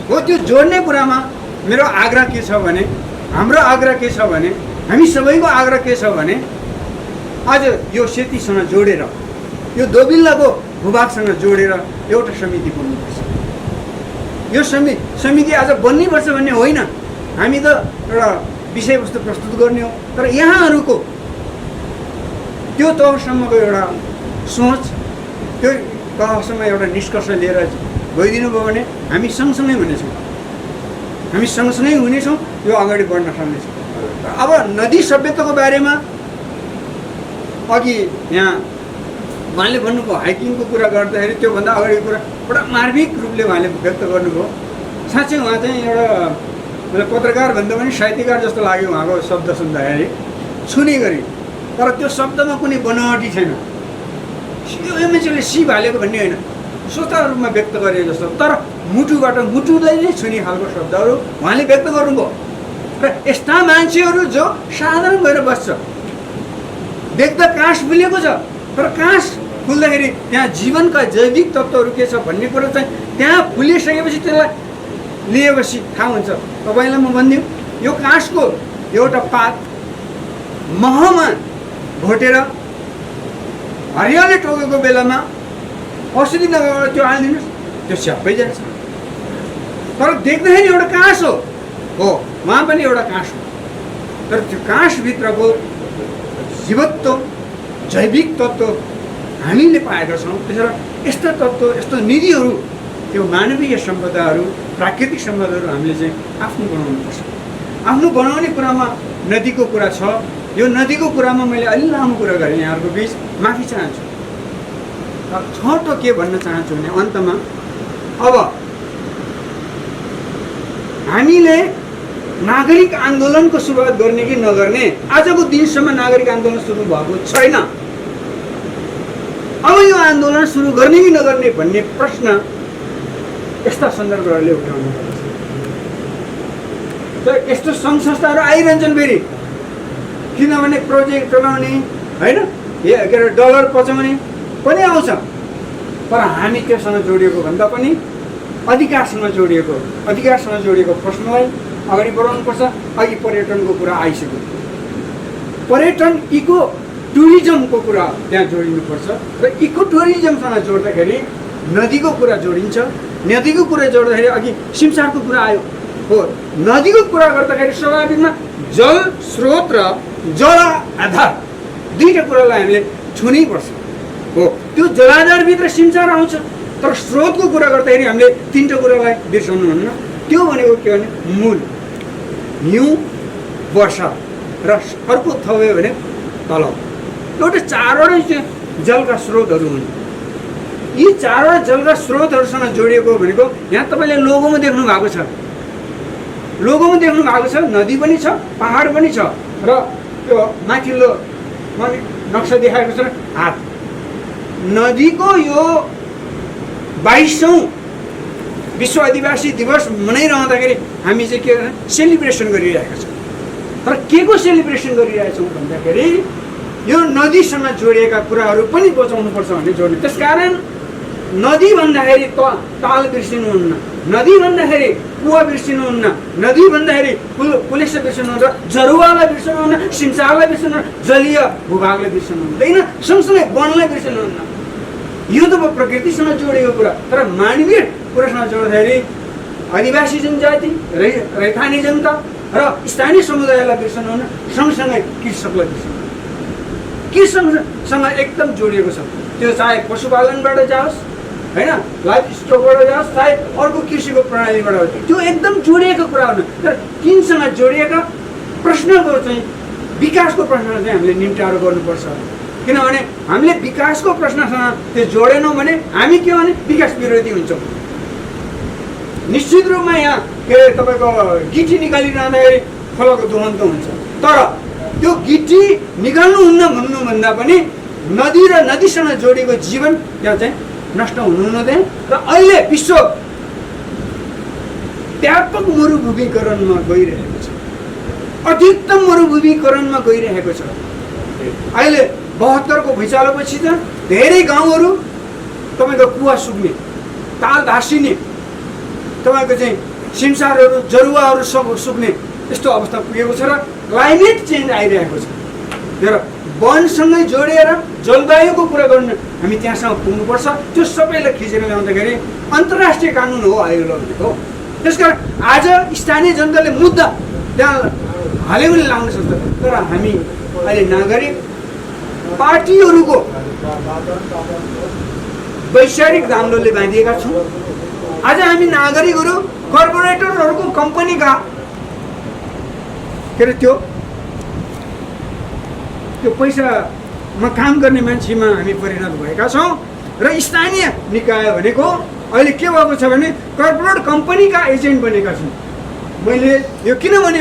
हो त्यो जोड्ने कुरामा मेरो आग्रह के छ भने, हाम्रो आग्रह के छ भने, हामी सबैको आग्रह के छ भने आज यो सेतीसँग जोडेर, यो दोबिल्लाको भूभागसँग जोडेर एउटा समिति बन्नुपर्छ। यो समिति आज बन्नुपर्छ भन्ने होइन, हामी त एउटा विषयवस्तु प्रस्तुत गर्ने हो। तर यहाँहरूको त्यो तहसम्मको एउटा सोच, त्यो तहसम्म एउटा निष्कर्ष लिएर गइदिनु भयो भने हामी सँगसँगै हुनेछौँ, हामी सँगसँगै हुनेछौँ, यो अगाडि बढ्न सक्नेछौँ। अब नदी सभ्यताको बारेमा अघि यहाँ उहाँले भन्नुभयो हाइकिङको कुरा गर्दाखेरि त्योभन्दा अगाडिको कुरा बडा मार्मिक रूपले उहाँले व्यक्त गर्नुभयो। साँच्चै उहाँ चाहिँ एउटा मलाई पत्रकार भन्दा पनि साहित्यकार जस्तो लाग्यो उहाँको शब्द सुन्दाखेरि, छुने गरी। तर त्यो शब्दमा कुनै बनावटी छैन, यो मान्छेले सिप हालेको भन्ने होइन, सोचा रूपमा व्यक्त गरे जस्तो, तर मुटुबाट मुटुलाई नै छुने खालको शब्दहरू उहाँले व्यक्त गर्नुभयो। र यस्ता मान्छेहरू जो साधारण भएर बस्छ, देख्दा काँस फुलेको छ, तर काँस फुल्दाखेरि त्यहाँ जीवनका जैविक तत्त्वहरू के छ भन्ने कुरो चाहिँ त्यहाँ फुलिसकेपछि त्यसलाई लिएपछि थाहा हुन्छ। तपाईँलाई म भनिदिउँ, यो काँसको एउटा पात महमा भोटेर हरियाले टोकेको बेलामा औषधि नगरेर त्यो हालिदिनुहोस्, त्यो स्याप्पै जान्छ। तर देख्दाखेरि एउटा काँस हो, उहाँ पनि एउटा काँस हो, तर त्यो काँसभित्रको जीवत्व जैविक तत्त्व हामीले पाएका छौँ। त्यसबाट यस्ता तत्त्व यस्तो निधिहरू त्यो मानवीय सम्पदाहरू प्राकृतिक सम्पदाहरू हामीले चाहिँ आफ्नो बनाउनुपर्छ। आफ्नो बनाउने कुरामा नदीको कुरा छ। यो नदीको कुरामा मैले अलि लामो कुरा गरेँ यहाँहरूको बिच, माफी चाहन्छु। छोटो के भन्न चाहन्छु भने अन्तमा अब हामीले नागरिक आन्दोलनको सुरुवात गर्ने कि नगर्ने, आजको दिनसम्म नागरिक आन्दोलन सुरु भएको छैन। अब यो आन्दोलन सुरु गर्ने कि नगर्ने भन्ने प्रश्न यस्ता सन्दर्भहरूले उठाउनु पर्छ। त यस्तो सङ्घ संस्थाहरू आइरहन्छन् फेरि, किनभने प्रोजेक्ट चलाउने होइन, के अरे डलर पचाउने पनि आउँछ। तर हामी त्योसँग जोडिएको भन्दा पनि अधिकारसँग जोडिएको प्रश्नलाई अगाडि बढाउनुपर्छ। अघि पर्यटनको कुरा आइसक्यो, पर्यटन इको टुरिज्मको कुरा त्यहाँ जोडिनुपर्छ र इको टुरिज्मसँग जोड्दाखेरि नदीको कुरा जोडिन्छ। नदीको कुरा जोड्दाखेरि अघि सिमसारको कुरा आयो हो, नदीको कुरा गर्दाखेरि स्वाभाविकमा जल स्रोत र जल आधार दुईवटा कुरालाई हामीले छुनैपर्छ हो। त्यो जलाधारभित्र सिमसार आउँछ, तर स्रोतको कुरा गर्दाखेरि हामीले तिनवटा कुरालाई बिर्साउनुहुन्न। त्यो भनेको के भने मूल, हिउँ, वर्षा र अर्को थप्यो भने तलब। एउटा चारवटा चाहिँ जलका स्रोतहरू हुन्। यी चारवटा जलका स्रोतहरूसँग जोडिएको भनेको यहाँ तपाईँले लोगोमा देख्नु भएको छ, नदी पनि छ, पहाड पनि छ र त्यो माथिल्लो नक्सा देखाएको छ हात। नदीको यो 22औं विश्व आदिवासी दिवस मनाइरहँदाखेरि हामी चाहिँ के सेलिब्रेसन गरिरहेका छौँ। तर के को सेलिब्रेसन गरिरहेका छौँ भन्दाखेरि यो नदीसँग जोडिएका कुराहरू पनि बचाउनुपर्छ भन्ने जोड्ने। त्यसकारण नदी भन्दाखेरि ताल बिर्सिनुहुन्न, नदी भन्दाखेरि कुवा बिर्सिनुहुन्न, नदी भन्दाखेरि पुलिसलाई बिर्सिनुहुन्न, जरुवालाई बिर्सिनुहुन्न, सिमसारलाई बिर्सिनुहुन्न, जलीय भूभागलाई बिर्सिनुहुँदैन, सँगसँगै वनलाई बिर्सिनुहुन्न। यो त प्रकृतिसँग जोडिएको कुरा। तर मानवीय कुरासँग जोड्दाखेरि आदिवासी जनजाति, रैथाने जनता र स्थानीय समुदायलाई बिर्सनुहुन्न, सँगसँगै कृषकलाई बिर्सनुहुन्न। कृषकसँग एकदम जोडिएको छ। त्यो चाहे पशुपालनबाट जाओस् होइन, लाइफ स्टकबाट जाओस्, चाहे अर्को कृषिको प्रणालीबाट होस्, त्यो एकदम जोडिएको कुरा हुन्। तर तिनसँग जोडिएका प्रश्नको चाहिँ विकासको प्रश्नलाई चाहिँ हामीले निम्टारो गर्नुपर्छ। किनभने हामीले विकासको प्रश्नसँग त्यो जोडेनौँ भने हामी के भने विकास विरोधी हुन्छौँ। निश्चित रूपमा यहाँ के अरे तपाईँको गिटी निकालिरहँदाखेरि खोलाको दुरन्त हुन्छ। तर त्यो गिटी निकाल्नुहुन्न भन्नुभन्दा पनि नदी र नदीसँग जोडिएको जीवन यहाँ चाहिँ नष्ट हुनु नदिए। र अहिले विश्व व्यापक मरुभूमिकरणमा गइरहेको छ, अधिकतम मरुभूमिकरणमा गइरहेको छ। अहिले 72 को भुइँचालोपछि त धेरै गाउँहरू तपाईँको कुवा सुक्ने, ताल धासिने, तपाईँको चाहिँ सिमसारहरू जरुवाहरू सब सुक्ने यस्तो अवस्था पुगेको छ। र क्लाइमेट चेन्ज आइरहेको छ। र वनसँगै जोडिएर जलवायुको कुरा गर्नु हामी त्यहाँसम्म पुग्नुपर्छ। त्यो सबैलाई खिचेर ल्याउँदाखेरि अन्तर्राष्ट्रिय कानुन हो आयोग भनेको। त्यसकारण आज स्थानीय जनताले मुद्दा त्यहाँ हालै पनि लाउन सक्छ। तर हामी अहिले नागरिक पार्टीहरूको वैचारिक दाम्लोले बाँधिएका छौँ। आज हामी नागरिकहरू कर्पोरेटरहरूको कम्पनीका के अरे त्यो पैसामा काम गर्ने मान्छेमा हामी परिणत भएका छौँ। र स्थानीय निकाय भनेको अहिले के भएको छ भने कर्पोरेट कम्पनीका एजेन्ट बनेका छन्। मैले यो किन भने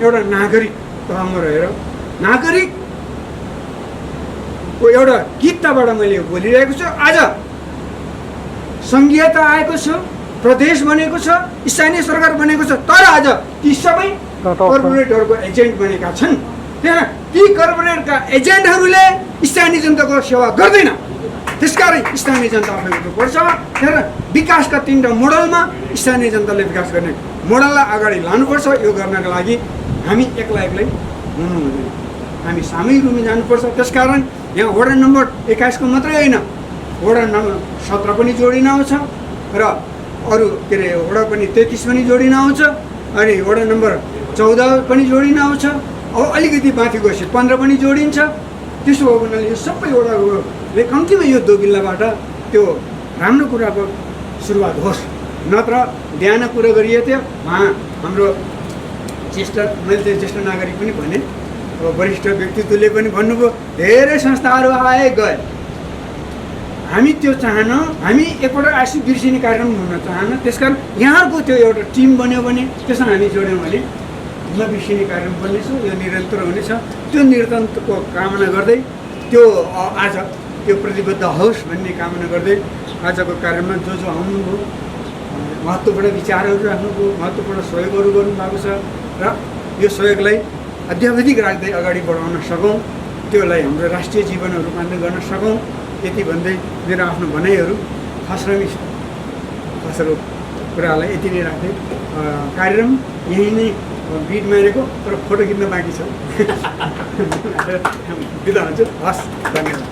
एउटा नागरिक तहमा रहेर नागरिकको एउटा किताबाट मैले बोलिरहेको छु। आज सङ्घीयता आएको छ, प्रदेश बनेको छ, स्थानीय सरकार बनेको छ, तर आज ती सबै कर्पोरेटहरूको एजेन्ट बनेका छन्। त्यहाँ ती कर्पोरेटका एजेन्टहरूले स्थानीय जनताको सेवा गर्दैन। त्यसकारण स्थानीय जनता अगाडिनुपर्छ। त्यहाँ विकासका 3टा मोडलमा स्थानीय जनताले विकास गर्ने मोडललाई अगाडि लानुपर्छ। यो गर्नका लागि हामी एक्लै हुनु हुँदैन, हामी सामूहिक रूपमा जानुपर्छ। त्यसकारण यहाँ वडा नम्बर 21 को मात्रै होइन, वडा नम्बर 17 पनि जोडिन आउँछ र अरू के अरे वडा पनि 33 पनि जोडिन आउँछ, अनि वडा नम्बर 14 पनि जोडिन आउँछ। अब अलिकति माथि गएपछि 15 पनि जोडिन्छ। त्यसो हो भने यो सबैवटाले कम्तीमा यो दोबिल्लाबाट त्यो राम्रो कुराको सुरुवात होस्। नत्र बिहान कुरा गरिएको थियो हाम्रो ज्येष्ठ, मैले चाहिँ ज्येष्ठ नागरिक पनि भने, अब वरिष्ठ व्यक्तित्वले पनि भन्नुभयो, धेरै संस्थाहरू आए गए, हामी त्यो चाहन, हामी एकपल्ट आइसी बिर्सिने कार्यक्रम हुन चाहन। त्यसकारण यहाँको त्यो एउटा टिम बन्यो भने, त्यसमा हामी जोड्यौँ भने नबिर्सिने कार्यक्रम बन्नेछ, यो निरन्तर हुनेछ। त्यो निरन्तरको कामना गर्दै त्यो आज त्यो प्रतिबद्ध होस् भन्ने कामना गर्दै आजको कार्यक्रममा जो आउनुभयो, महत्त्वपूर्ण विचारहरू राख्नुभयो, महत्त्वपूर्ण सहयोगहरू गर्नुभएको छ र यो सहयोगलाई अध्यावधिक राख्दै अगाडि बढाउन सकौँ, त्योलाई हाम्रो राष्ट्रिय जीवनमा रूपान्तरण गर्न सकौँ, यति भन्दै मेरो आफ्नो भनाइहरू खस्रमी खसरो कुरालाई यति नै राख्दै कार्यक्रम यहीँ नै बिट मारेको, तर फोटो खिच्न बाँकी छ। बिदा हुन्छु। हस्, धन्यवाद।